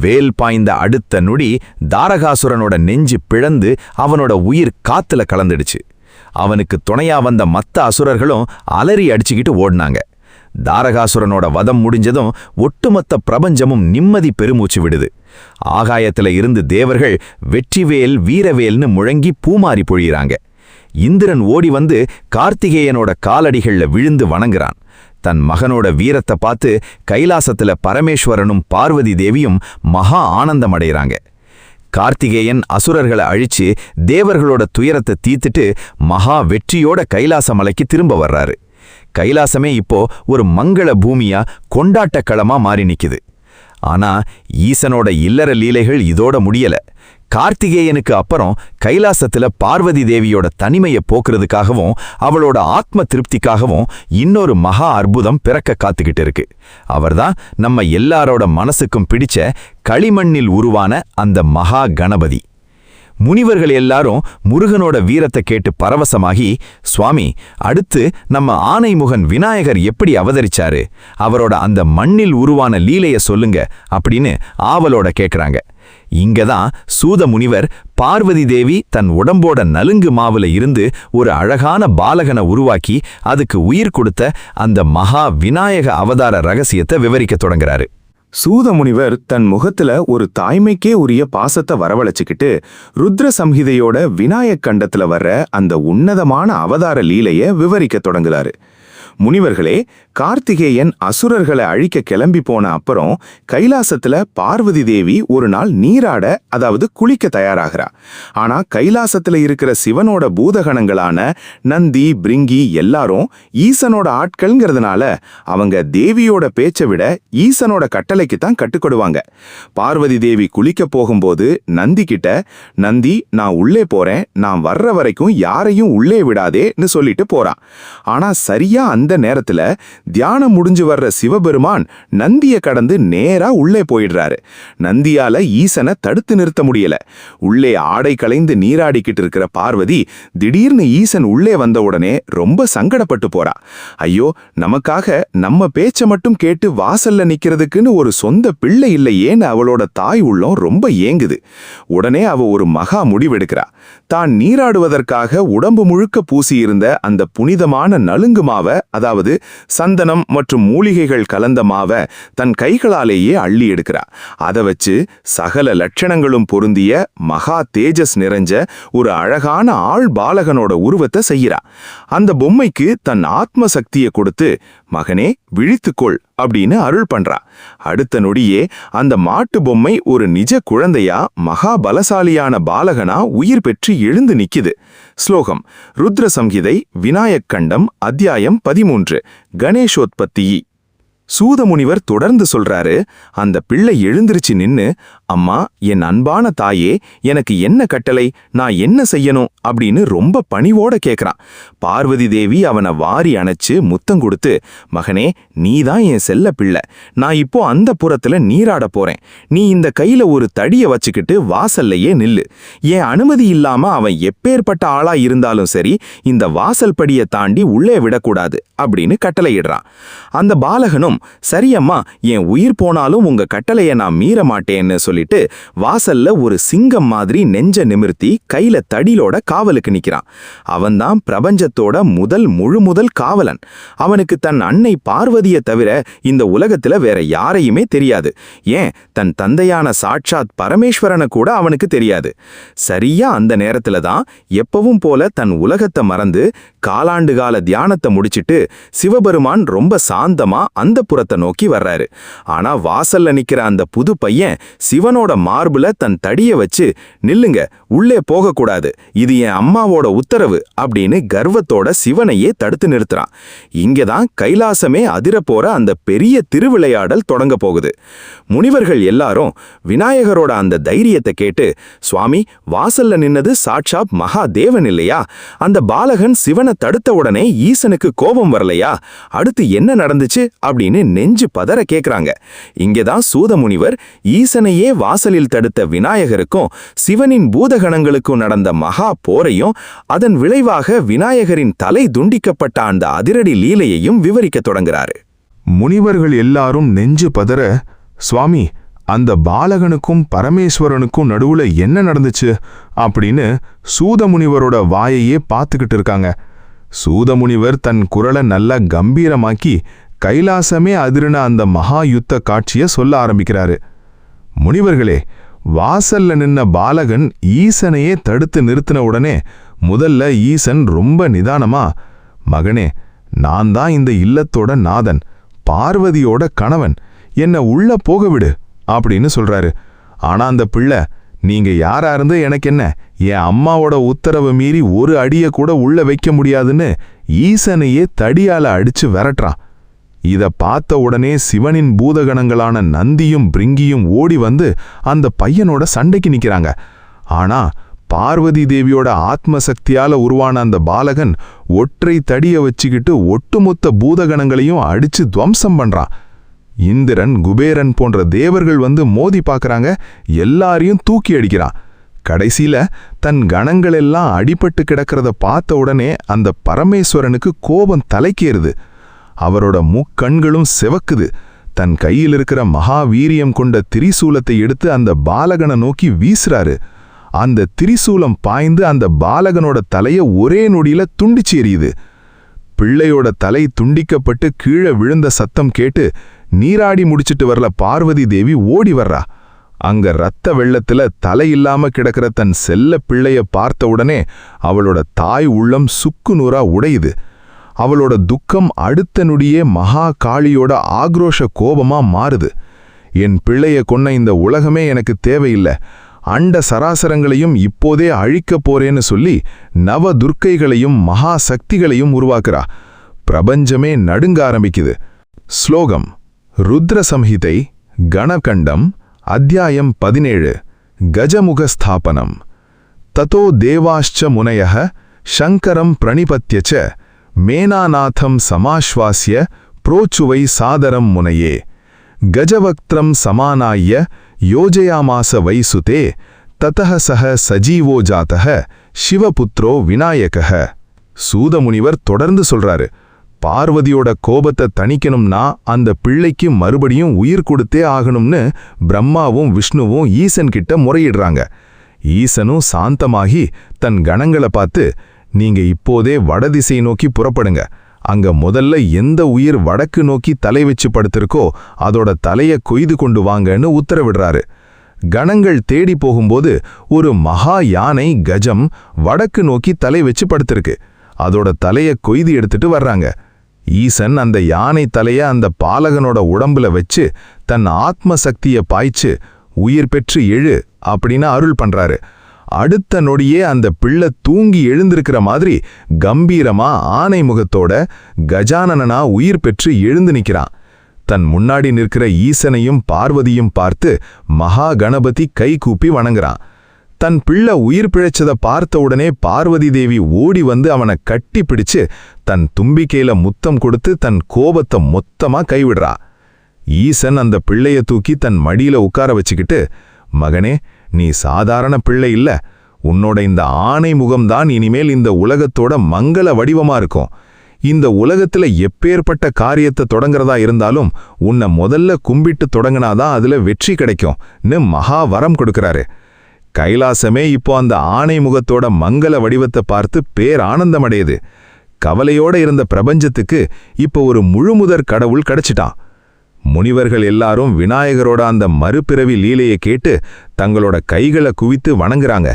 வேல் பாய்ந்த அடுத்த நொடி தாரகாசுரனோட நெஞ்சு பிளந்து அவனோட உயிர் காத்துல கலந்துடுச்சு. அவனுக்கு துணையா வந்த மத்த அசுரர்களும் அலறி அடிச்சுக்கிட்டு ஓடினாங்க. தாரகாசுரனோட வதம் முடிஞ்சதும் ஒட்டுமொத்த பிரபஞ்சமும் நிம்மதி பெருமூச்சு விடுது. ஆகாயத்துல இருந்து தேவர்கள் வெற்றிவேல் வீரவேல்னு முழங்கி பூமாரி பொழியிறாங்க. இந்திரன் ஓடி வந்து கார்த்திகேயனோட காலடிகள்ல விழுந்து வணங்குறான். தன் மகனோட வீரத்தை பார்த்து கைலாசத்துல பரமேஸ்வரனும் பார்வதி தேவியும் மகா ஆனந்தமடைகிறாங்க. கார்த்திகேயன் அசுரர்களை அழிச்சு தேவர்களோட துயரத்தை தீர்த்துட்டு மகா வெற்றியோட கைலாச மலைக்கு திரும்ப வர்றாரு. கைலாசமே இப்போ ஒரு மங்கள பூமியா கொண்டாட்ட களமா மாறி நிக்குது. ஆனா ஈசனோட இல்லற லீலைகள் இதோட முடியல. கார்த்திகேயனுக்கு அப்புறம் கைலாசத்துல பார்வதி தேவியோட தனிமையை போக்குறதுக்காகவும் அவளோட ஆத்ம திருப்திக்காகவும் இன்னொரு மகா அற்புதம் பிறக்க காத்துக்கிட்டு இருக்கு. அவர்தான் நம்ம எல்லாரோட மனசுக்கும் பிடிச்ச களிமண்ணில் உருவான அந்த மகா கணபதி. முனிவர்கள் எல்லாரும் முருகனோட வீரத்தை கேட்டு பரவசமாகி, சுவாமி, அடுத்து நம்ம ஆனைமுகன் விநாயகர் எப்படி அவதரிச்சாரு, அவரோட அந்த மண்ணில் உருவான லீலைய சொல்லுங்க அப்படின்னு ஆவலோட கேட்கறாங்க. இங்கதான் சூத முனிவர் பார்வதி தேவி தன் உடம்போட நலுங்கு மாவுல இருந்து ஒரு அழகான பாலகனை உருவாக்கி அதுக்கு உயிர் கொடுத்த அந்த மகா விநாயக அவதார ரகசியத்தை விவரிக்க தொடங்குறாரு. சூதமுனிவர் தன் முகத்துல ஒரு தாய்மைக்கே உரிய பாசத்தை வரவழைச்சுக்கிட்டு ருத்ர சம்ஹிதையோட விநாயக் கண்டத்துல வர்ற அந்த உன்னதமான அவதார லீலைய விவரிக்க தொடங்குறாரு. முனிவர்களே, கார்த்திகேயன் அசுரர்களை அழிக்க கிளம்பி போன அப்புறம் கைலாசத்துல பார்வதி தேவி ஒரு நாள் நீராட, அதாவது குளிக்க தயாராகிறா. ஆனா கைலாசத்துல இருக்கிற சிவனோட பூதகணங்களான நந்தி, பிரிங்கி எல்லாரும் ஈசனோட ஆட்கள்ங்கிறதுனால அவங்க தேவியோட பேச்சை விட ஈசனோட கட்டளைக்கு தான் கட்டுப்படுவாங்க. பார்வதி தேவி குளிக்க போகும்போது நந்தி கிட்ட, நந்தி, நான் உள்ளே போறேன், நான் வர்ற வரைக்கும் யாரையும் உள்ளே விடாதேன்னு சொல்லிட்டு போறான். ஆனா சரியா அந்த நேரத்துல தியானம் முடிஞ்சு வர்ற சிவபெருமான் நந்திய கடந்து நேரா உள்ளே போயிடுறாரு. நந்தியால ஈசனை தடுத்து நிறுத்த முடியல. உள்ளே ஆடை களைந்து நீராடிக்கிட்டு இருக்கிற பார்வதி திடீர்னு ஈசன் உள்ளே வந்த உடனே ரொம்ப சங்கடப்பட்டு போறா. ஐயோ, நமக்காக நம்ம பேச்ச மட்டும் கேட்டு வாசல்ல நிக்கிறதுக்குன்னு ஒரு சொந்த பிள்ளை இல்லையேன்னு அவளோட தாய் உள்ளம் ரொம்ப ஏங்குது. உடனே அவ ஒரு மகா முடிவெடுக்கிறா. தான் நீராடுவதற்காக உடம்பு முழுக்க பூசியிருந்த அந்த புனிதமான நலுங்கு மாவை அதாவது சந்தனம் மற்றும் மூலிகைகள் கலந்த மாவை தன் கைகளாலேயே அள்ளி எடுக்கிறா. அதை வச்சு சகல லட்சணங்களும் பொருந்திய மகா தேஜஸ் நிறைஞ்ச ஒரு அழகான ஆள் பாலகனோட உருவத்தை செய்யறா. அந்த பொம்மைக்கு தன் ஆத்ம சக்தியை கொடுத்து, மகனே விழித்துக்கொள் அப்படின்னு அருள் பண்றா. அடுத்த நொடியே அந்த மாட்டு பொம்மை ஒரு நிஜ குழந்தையா மகா பலசாலியான பாலகனா உயிர் பெற்று எழுந்து நிக்குது. ஸ்லோகம் ருத்ர சம்ஹிதை விநாயக் கண்டம் அத்தியாயம் 13 கணேஷோத்பத்தி. சூதமுனிவர் தொடர்ந்து சொல்றாரு, அந்த பிள்ளை எழுந்திருச்சு நின்னு, அம்மா என் அன்பான தாயே, எனக்கு என்ன கட்டளை, நான் என்ன செய்யணும் அப்படின்னு ரொம்ப பணிவோட கேக்குறான். பார்வதி தேவி அவனை வாரி அணைச்சு முத்தம் கொடுத்து, மகனே நீதான் என் செல்ல பிள்ளை, நான் இப்போ அந்த புறத்துல நீராட போறேன், நீ இந்த கையில ஒரு தடிய வச்சுக்கிட்டு வாசல்லையே நில்லு. என் அனுமதி இல்லாம அவன் எப்பேற்பட்ட ஆளா இருந்தாலும் சரி இந்த வாசல் படியை தாண்டி உள்ளே விடக்கூடாது அப்படின்னு கட்டளையிடுறான். அந்த பாலகனும், சரியம்மா, என் உயிர் போனாலும் உங்க கட்டளைய நான் மீற மாட்டேன்னு சொல்லிட்டு வாசல்ல ஒரு சிங்கம் மாதிரி நெஞ்ச நிமிர்த்தி கையில தடியோட காவலுக்கு நிக்கிறான். அவன்தான் பிரபஞ்சத்தோட முதல் காவலன். அவனுக்கு தன் அன்னை பார்வதியை தவிர இந்த உலகத்துல வேற யாரையுமே தெரியாது. ஏன் தன் தந்தையான சாட்சாத் பரமேஸ்வரனை கூட அவனுக்கு தெரியாது. சரியா அந்த நேரத்துல தான் எப்பவும் போல தன் உலகத்தை மறந்து காலாண்டு கால தியானத்தை முடிச்சிட்டு சிவபெருமான் ரொம்ப சாந்தமா அந்த புறத்தை நோக்கி வர்றாரு. ஆனா வாசல்ல நிக்கிற அந்த புது பையன் சிவனோட மார்புல தன் தடிய வச்சு, நில்லுங்க, உள்ளே போகக்கூடாது, இது என் அம்மாவோட உத்தரவு அப்படின்னு கர்வத்தோட சிவனையே தடுத்து நிறுத்துறான். இங்கதான் கைலாசமே அதிர போற அந்த பெரிய திருவிளையாடல் தொடங்க போகுது. முனிவர்கள் எல்லாரும் விநாயகரோட அந்த தைரியத்தை கேட்டு, சுவாமி, வாசல்ல நின்னது சாட்சாத் மகாதேவன் இல்லையா? அந்த பாலகன் சிவனை தடுத்த உடனே ஈசனுக்கு கோபம் வரலையா? அடுத்து என்ன நடந்துச்சு அப்படின்னு நெஞ்சு பதற கேக்குறாங்க. இங்கதான் சூதமுனிவர் ஈசனையே வாசலில் தடுத்த விநாயகருக்கும் சிவனின் பூதகணங்களுக்கும் நடந்த மகா போரையும் அதன் விளைவாக விநாயகரின் தலை துண்டிக்கப்பட்ட அந்த அதிரடி லீலையையும் விவரிக்க தொடங்குறாரு. முனிவர்கள் எல்லாரும் நெஞ்சு பதற, சுவாமி, அந்த பாலகனுக்கும் பரமேஸ்வரனுக்கும் நடுவுல என்ன நடந்துச்சு அப்படின்னு சூதமுனிவரோட வாயையே பார்த்துக்கிட்டு இருக்காங்க. சூதமுனிவர் தன் குரலை நல்லா கம்பீரமாக்கி கைலாசமே அதிர்ன அந்த மகா யுத்த காட்சியை சொல்ல ஆரம்பிக்கிறாரு. முனிவர்களே, வாசல்ல நின்ன பாலகன் ஈசனையே தடுத்து நிறுத்தின உடனே முதல்ல ஈசன் ரொம்ப நிதானமா, மகனே, நான் தான் இந்த இல்லத்தோட நாதன், பார்வதியோட கணவன், என்ன உள்ள போக விடு அப்படின்னு சொல்றாரு. ஆனா அந்த பிள்ளை, நீங்க யாரா இருந்து எனக்கு என்ன, என் அம்மாவோட உத்தரவை மீறி ஒரு அடிய கூட உள்ள வைக்க முடியாதுன்னு ஈசனையே தடியால அடிச்சு விரட்டுறான். இத பார்த்த உடனே சிவனின் பூதகணங்களான நந்தியும் பிரிங்கியும் ஓடி வந்து அந்த பையனோட சண்டைக்கு நிக்கிறாங்க. ஆனா பார்வதி தேவியோட ஆத்மசக்தியால உருவான அந்த பாலகன் ஒற்றை தடிய வச்சுக்கிட்டு ஒட்டுமொத்த பூதகணங்களையும் அடிச்சு துவம்சம் பண்றான். இந்திரன், குபேரன் போன்ற தேவர்கள் வந்து மோதி பார்க்கறாங்க, எல்லாரையும் தூக்கி அடிக்கிறான். கடைசியில தன் கணங்களெல்லாம் அடிபட்டு கிடக்கிறத பார்த்த உடனே அந்த பரமேஸ்வரனுக்கு கோபம் தலைக்கேறுது. அவரோட முக்கண்களும் செவக்குது. தன் கையில் இருக்கிற மகாவீரியம் கொண்ட திரிசூலத்தை எடுத்து அந்த பாலகனை நோக்கி வீசுறாரு. அந்த திரிசூலம் பாய்ந்து அந்த பாலகனோட தலைய ஒரே நொடியில துண்டிச்சு எறியுது. பிள்ளையோட தலை துண்டிக்கப்பட்டு கீழே விழுந்த சத்தம் கேட்டு நீராடி முடிச்சிட்டு வரல பார்வதி தேவி ஓடி வர்றா. அங்க ரத்த வெள்ளத்துல தலையில்லாம கிடக்கிற தன் செல்ல பிள்ளைய பார்த்த உடனே அவளோட தாய் உள்ளம் சுக்கு நூறா உடையுது. அவளோட துக்கம் அடுத்த நொடியே மகா காளியோட ஆக்ரோஷ கோபமா மாறுது. என் பிள்ளைய கொன்ன இந்த உலகமே எனக்கு தேவையில்லை, அண்ட சராசரங்களையும் இப்போதே அழிக்கப் போறேன்னு சொல்லி நவ துர்க்கைகளையும் மகா சக்திகளையும் உருவாக்குறா. பிரபஞ்சமே நடுங்க ஆரம்பிக்குது. ஸ்லோகம் ருத்ர சம்ஹிதை கணகண்டம் அத்தியாயம் 17 கஜமுகஸ்தாபனம். ததோ தேவாஷ்ச முனயः சங்கரம் பிரணிபத்யச்ச மேனாநாதம் சமாஸ்வாஸ்ய प्रोचुवै सादरं मुनये गजवक्त्रं समानाय्य योजयामास वै सुते ततः सह सजीवो जातः शिवपुत्रो विनायकः. சூதமுனிவர் தொடர்ந்து சொல்றாரு, பார்வதியோட கோபத்தை தணிக்கணும்னா அந்த பிள்ளைக்கு மறுபடியும் உயிர் கொடுத்தே ஆகணும்னு பிரம்மாவும் விஷ்ணுவும் ஈசன் கிட்ட முறையிடுறாங்க. ஈசனும் சாந்தமாகி தன் கணங்களை பார்த்து, நீங்க இப்போதே வடதிசை நோக்கி புறப்படுங்க, அங்க முதல்ல எந்த உயிர் வடக்கு நோக்கி தலை வச்சு படுத்திருக்கோ அதோட தலைய கொய்து கொண்டு வாங்கன்னு உத்தரவிடுறாரு. கணங்கள் தேடி போகும்போது ஒரு மகா யானை கஜம் வடக்கு நோக்கி தலை வச்சு படுத்திருக்கு. அதோட தலைய கொய்து எடுத்துட்டு வர்றாங்க. ஈசன் அந்த யானை தலைய அந்த பாலகனோட உடம்புல வச்சு தன் ஆத்ம சக்திய பாய்ச்சு உயிர் பெற்று எழு அப்படின்னு அருள் பண்றாரு. அடுத்த நொடியே அந்த பிள்ளை தூங்கி எழுந்திருக்கிற மாதிரி கம்பீரமா ஆனை முகத்தோட கஜானனா உயிர் பெற்று எழுந்து நிற்கிறான். தன் முன்னாடி நிற்கிற ஈசனையும் பார்வதியும் பார்த்து மகா கணபதி கை கூப்பி வணங்குறான். தன் பிள்ளை உயிர் பிழைச்சத பார்த்த உடனே பார்வதி தேவி ஓடி வந்து அவனை கட்டி பிடிச்சு தன் தும்பிக்கையில முத்தம் கொடுத்து தன் கோபத்தை மொத்தமா கைவிடுறா. ஈசன் அந்த பிள்ளைய தூக்கி தன் மடியில உட்கார வச்சுக்கிட்டு, மகனே, நீ சாதாரண பிள்ளை இல்ல, உன்னோட இந்த ஆணை முகம்தான் இனிமேல் இந்த உலகத்தோட மங்கள வடிவமா இருக்கும். இந்த உலகத்துல எப்பேற்பட்ட காரியத்தை தொடங்குறதா இருந்தாலும் உன்னை முதல்ல கும்பிட்டு தொடங்கினாதான் அதுல வெற்றி கிடைக்கும்னு மகா வரம் கொடுக்கறாரு. கைலாசமே இப்போ அந்த ஆணை முகத்தோட மங்கள வடிவத்தை பார்த்து பேரானந்தமடையுது. கவலையோட இருந்த பிரபஞ்சத்துக்கு இப்போ ஒரு முழுமுதற் கடவுள் கிடைச்சிட்டான். முனிவர்கள் எல்லாரும் விநாயகரோட அந்த மறுபிறவி லீலையை கேட்டு தங்களோட கைகளை குவித்து வணங்குறாங்க.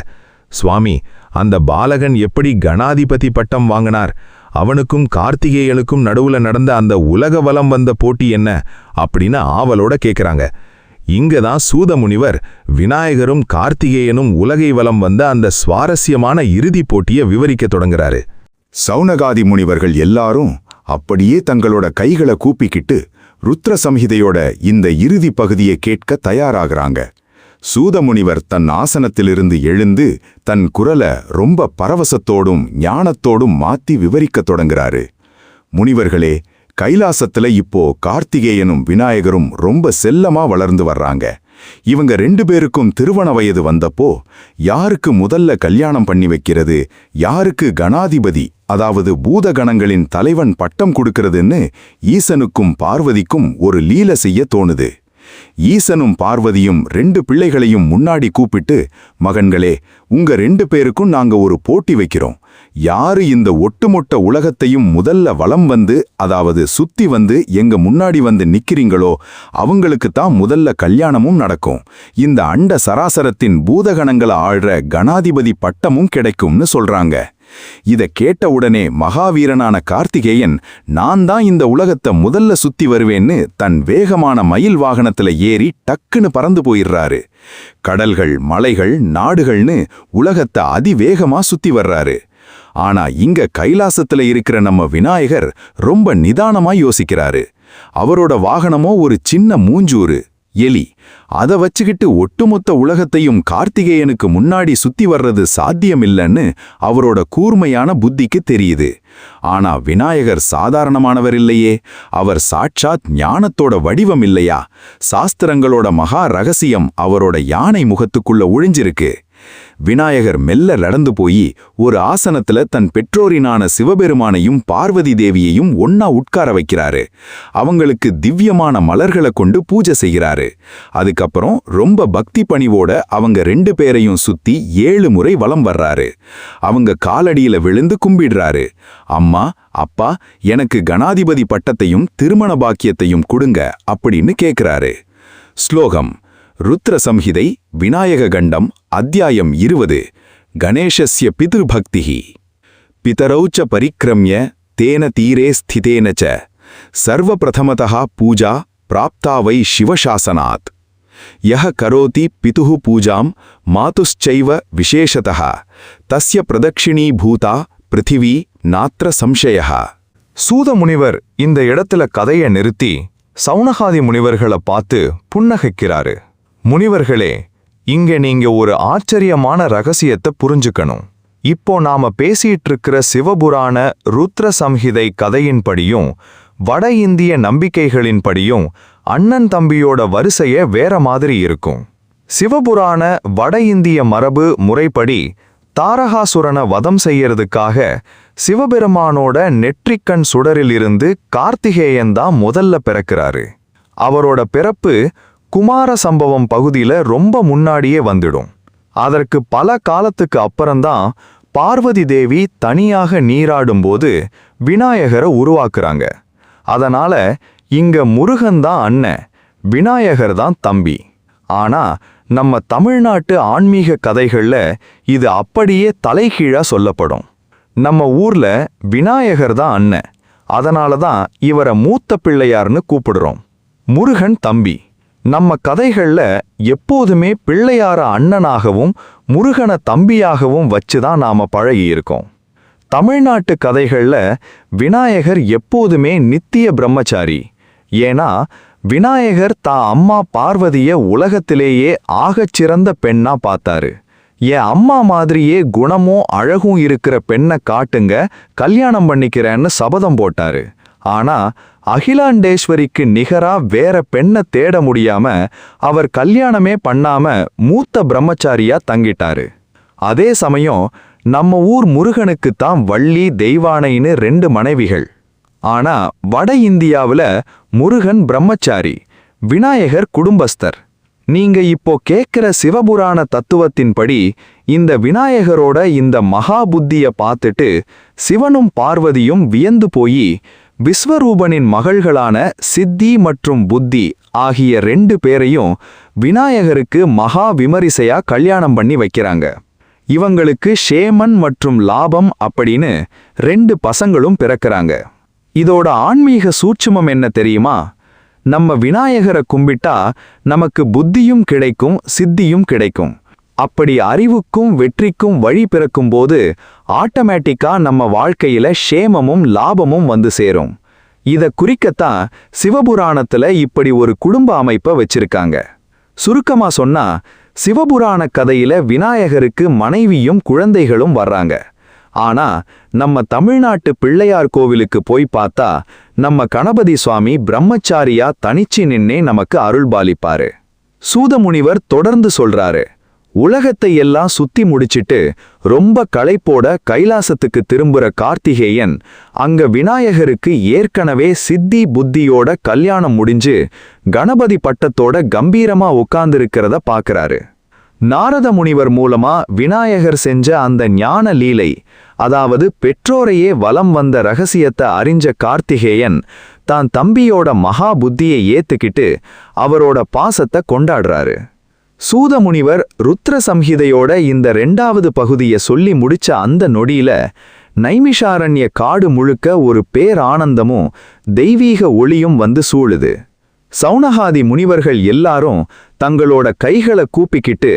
சுவாமி, அந்த பாலகன் எப்படி கணாதிபதி பட்டம் வாங்கினார்? அவனுக்கும் கார்த்திகேயனுக்கும் நடுவுல நடந்த அந்த உலக வலம் வந்த போட்டி என்ன அப்படின்னு ஆவலோட கேட்கறாங்க. இங்கதான் சூத முனிவர் விநாயகரும் கார்த்திகேயனும் உலகை வலம் வந்த அந்த சுவாரஸ்யமான இறுதிப் போட்டியை விவரிக்க தொடங்குறாரு. சௌனகாதி முனிவர்கள் எல்லாரும் அப்படியே தங்களோட கைகளை கூப்பிக்கிட்டு ருத்ர சம்ஹிதையோட இந்த இறுதி பகுதியை கேட்க தயாராகிறாங்க. சூதமுனிவர் தன் ஆசனத்திலிருந்து எழுந்து தன் குரலை ரொம்ப பரவசத்தோடும் ஞானத்தோடும் மாத்தி விவரிக்க தொடங்குறாரு. முனிவர்களே, கைலாசத்துல இப்போ கார்த்திகேயனும் விநாயகரும் ரொம்ப செல்லமா வளர்ந்து வர்றாங்க. இவங்க 2 பேருக்கும் திருமண வயது வந்தப்போ யாருக்கு முதல்ல கல்யாணம் பண்ணி வைக்கிறது, யாருக்கு கணாதிபதி அதாவது பூதகணங்களின் தலைவன் பட்டம் கொடுக்கிறதுன்னு ஈசனுக்கும் பார்வதிக்கும் ஒரு லீல செய்ய தோணுது. ஈசனும் பார்வதியும் 2 பிள்ளைகளையும் முன்னாடி கூப்பிட்டு, மகன்களே, உங்க 2 பேருக்கும் நாங்க ஒரு போட்டி வைக்கிறோம். யாரு இந்த ஒட்டுமொட்ட உலகத்தையும் முதல்ல வலம் வந்து அதாவது சுத்தி வந்து எங்க முன்னாடி வந்து நிக்கிறீங்களோ அவங்களுக்கு தான் முதல்ல கல்யாணமும் நடக்கும். இந்த அண்ட சராசரத்தின் பூதகணங்களை ஆள்ற கணாதிபதி பட்டமும் கிடைக்கும்னு சொல்றாங்க. இத கேட்ட உடனே மகாவீரனான கார்த்திகேயன், நான் தான் இந்த உலகத்தை முதல்ல சுத்தி வருவேன்னு தன் வேகமான மயில் வாகனத்துல ஏறி டக்குன்னு பறந்து போயிடுறாரு. கடல்கள், மலைகள், நாடுகள்னு உலகத்தை அதிவேகமா சுத்தி வர்றாரு. ஆனா இங்க கைலாசத்துல இருக்கிற நம்ம விநாயகர் ரொம்ப நிதானமா யோசிக்கிறாரு. அவரோட வாகனமோ ஒரு சின்ன மூஞ்சூறு எலி. அதை வச்சுக்கிட்டு ஒட்டுமொத்த உலகத்தையும் கார்த்திகேயனுக்கு முன்னாடி சுத்தி வர்றது சாத்தியமில்லைன்னு அவரோட கூர்மையான புத்திக்கு தெரியுது. ஆனா விநாயகர் சாதாரணமானவர் இல்லையே, அவர் சாட்சாத் ஞானத்தோட வடிவம் இல்லையா? சாஸ்திரங்களோட மகா ரகசியம் அவரோட யானை முகத்துக்குள்ள ஒழிஞ்சிருக்கு. விநாயகர் மெல்ல நடந்து போய் ஒரு ஆசனத்துல தன் பெற்றோரினான சிவபெருமானையும் பார்வதி தேவியையும் ஒன்னா உட்கார வைக்கிறாரு. அவங்களுக்கு திவ்யமான மலர்களை கொண்டு பூஜை செய்கிறாரு. அதுக்கப்புறம் ரொம்ப பக்தி பணிவோட அவங்க 2 பேரையும் சுத்தி 7 முறை வலம் வர்றாரு. அவங்க காலடியில விழுந்து கும்பிடுறாரு. அம்மா, அப்பா, எனக்கு கணாதிபதி பட்டத்தையும் திருமண பாக்கியத்தையும் கொடுங்க அப்படின்னு கேட்கிறாரு. ஸ்லோகம் ருத்ர சம்ஹிதை விநாயக கண்டம் அத்தியாயம் 20 கணேசஸ்ய பித்ருபக்திஹி பிதரௌச்ச பரிக்ரம்ய தேன தீரே ஸ்திதேன ச சர்வபிரதமதः பூஜா பிராப்தா வை சிவசாசனாத் யஹ கரோதி பிதுஹு பூஜாம் மாதுश्चैव விசேஷதः தஸ்ய பிரதக்ஷிணீபூதா பிருத்திவி நாத்ர சம்சயः. சூத முனிவர் இந்த இடத்துல கதையை நிறுத்தி சௌனகாதி முனிவர்களை பார்த்து புன்னகைக்கிறாரு. முனிவர்களே, இங்க நீங்க ஒரு ஆச்சரியமான ரகசியத்தை புரிஞ்சுக்கணும். இப்போ நாம பேசிட்டு இருக்கிற சிவபுராண ருத்ர சம்ஹிதை கதையின்படியும் வட இந்திய நம்பிக்கைகளின்படியும் அண்ணன் தம்பியோட வரிசைய வேற மாதிரி இருக்கும். சிவபுராண வட இந்திய மரபு முறைப்படி தாரகாசுரனை வதம் செய்யறதுக்காக சிவபெருமானோட நெற்றிக்கண் சுடரிலிருந்து கார்த்திகேயன் தான் முதல்ல பிறக்கிறாரு. அவரோட பிறப்பு குமார சம்பவம் பகுதியில ரொம்ப முன்னாடியே வந்துடும். அதற்கு பல காலத்துக்கு அப்புறம்தான் பார்வதி தேவி தனியாக நீராடும்போது விநாயகரை உருவாக்குறாங்க. அதனால இங்க முருகன் தான் அண்ணன், விநாயகர் தான் தம்பி. ஆனா நம்ம தமிழ்நாட்டு ஆன்மீக கதைகள்ல இது அப்படியே தலைகீழா சொல்லப்படும். நம்ம ஊர்ல விநாயகர் தான் அண்ணன், அதனால தான் இவரை மூத்த பிள்ளையார்னு கூப்பிடுறோம். முருகன் தம்பி. நம்ம கதைகள்ல எப்போதுமே பிள்ளையார அண்ணனாகவும் முருகனை தம்பியாகவும் வச்சுதான் நாம பழகியிருக்கோம். தமிழ்நாட்டு கதைகள்ல விநாயகர் எப்போதுமே நித்திய பிரம்மச்சாரி. ஏன்னா விநாயகர் தான் அம்மா பார்வதிய உலகத்திலேயே ஆகச்சிறந்த பெண்ணா பார்த்தாரு. என் அம்மா மாதிரியே குணமும் அழகும் இருக்கிற பெண்ணை காட்டுங்க, கல்யாணம் பண்ணிக்கிறேன்னு சபதம் போட்டாரு. ஆனா அகிலாண்டேஸ்வரிக்கு நிகரா வேற பெண்ணை தேட முடியாம அவர் கல்யாணமே பண்ணாம மூத்த பிரம்மச்சாரியா தங்கிட்டாரு. அதே சமயம் நம்ம ஊர் முருகனுக்குத்தான் வள்ளி தெய்வானைன்னு 2 மனைவிகள். ஆனா வட இந்தியாவுல முருகன் பிரம்மச்சாரி, விநாயகர் குடும்பஸ்தர். நீங்க இப்போ கேட்கிற சிவபுராண தத்துவத்தின்படி இந்த விநாயகரோட இந்த மகா புத்திய பார்த்துட்டு சிவனும் பார்வதியும் வியந்து போய் விஸ்வரூபனின் மகள்களான சித்தி மற்றும் புத்தி ஆகிய 2 பேரையும் விநாயகருக்கு மகா விமரிசையா கல்யாணம் பண்ணி வைக்கிறாங்க. இவங்களுக்கு ஷேமன் மற்றும் லாபம் அப்படின்னு 2 பசங்களும் பிறக்கறாங்க. இதோட ஆன்மீக சூட்சுமம் என்ன தெரியுமா? நம்ம விநாயகரை கும்பிட்டா நமக்கு புத்தியும் கிடைக்கும், சித்தியும் கிடைக்கும். அப்படி அறிவுக்கும் வெற்றிக்கும் வழி பிறக்கும்போது ஆட்டோமேட்டிக்கா நம்ம வாழ்க்கையில ஷேமமும் லாபமும் வந்து சேரும். இத குறிக்கத்தான் சிவபுராணத்துல இப்படி ஒரு குடும்ப அமைப்பை வச்சிருக்காங்க. சுருக்கமா சொன்னா சிவபுராண கதையில விநாயகருக்கு மனைவியும் குழந்தைகளும் வர்றாங்க. ஆனா நம்ம தமிழ்நாட்டு பிள்ளையார் கோவிலுக்கு போய் பார்த்தா நம்ம கணபதி சுவாமி பிரம்மச்சாரியா தனிச்சு நின்னே நமக்கு அருள்பாலிப்பாரு. சூதமுனிவர் தொடர்ந்து சொல்றாரு, உலகத்தை எல்லாம் சுத்தி முடிச்சிட்டு ரொம்ப களைப்போட கைலாசத்துக்கு திரும்புற கார்த்திகேயன் அங்க விநாயகருக்கு ஏற்கனவே சித்தி புத்தியோட கல்யாணம் முடிஞ்சு கணபதி பட்டத்தோட கம்பீரமா உட்கார்ந்திருக்கிறத பாக்குறாரு. நாரத முனிவர் மூலமா விநாயகர் செஞ்ச அந்த ஞான லீலை, அதாவது பெற்றோரையே வலம் வந்த ரகசியத்தை அறிஞ்ச கார்த்திகேயன் தான் தம்பியோட மகா புத்தியை ஏத்துக்கிட்டு அவரோட பாசத்தை கொண்டாடுறாரு. சூதமுனிவர் ருத்ர சம்ஹிதையோட இந்த 2வது பகுதியை சொல்லி முடிச்ச அந்த நொடியில நைமிஷாரண்ய காடு முழுக்க ஒரு பேரானந்தமும் தெய்வீக ஒளியும் வந்து சூழுது. சௌனகாதி முனிவர்கள் எல்லாரும் தங்களோட கைகளை கூப்பிக்கிட்டு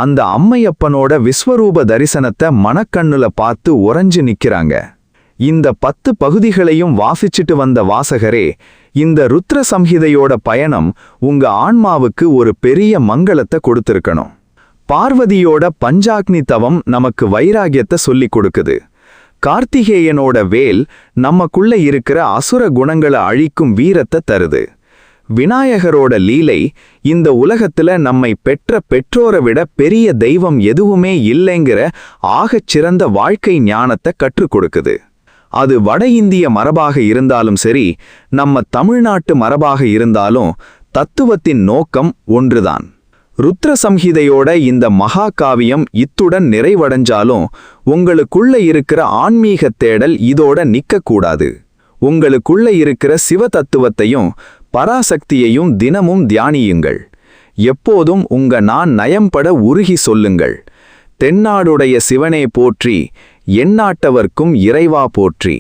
அந்த அம்மையப்பனோட விஸ்வரூப தரிசனத்தை மனக்கண்ணுல பார்த்து உறைஞ்சு நிக்கிறாங்க. இந்த 10 பகுதிகளையும் வாசிச்சிட்டு வந்த வாசகரே, இந்த ருத்ர சம்ஹிதையோட பயணம் உங்க ஆன்மாவுக்கு ஒரு பெரிய மங்களத்தை கொடுத்திருக்கணும். பார்வதியோட பஞ்சாக்னி தவம் நமக்கு வைராகியத்தை சொல்லிக் கொடுக்குது. கார்த்திகேயனோட வேல் நமக்குள்ள இருக்கிற அசுர குணங்களை அழிக்கும் வீரத்தை தருது. விநாயகரோட லீலை இந்த உலகத்துல நம்மை பெற்ற பெற்றோரை விட பெரிய தெய்வம் எதுவுமே இல்லைங்கிற ஆகச்சிறந்த வாழ்க்கை ஞானத்தை கற்றுக் கொடுக்குது. அது வட இந்திய மரபாக இருந்தாலும் சரி, நம்ம தமிழ்நாட்டு மரபாக இருந்தாலும் தத்துவத்தின் நோக்கம் ஒன்றுதான். ருத்ர சம்ஹிதையோட இந்த மகா காவியம் இத்துடன் நிறைவடைஞ்சாலும் உங்களுக்குள்ள இருக்கிற ஆன்மீக தேடல் இதோட நிக்கக்கூடாது. உங்களுக்குள்ள இருக்கிற சிவ தத்துவத்தையும் பராசக்தியையும் தினமும் தியானியுங்கள். எப்போதும் உங்க நான் நயம்பட உருகி சொல்லுங்கள், தென்னாடுடைய சிவனே போற்றி, எந்நாட்டவர்க்கும் இறைவா போற்றி.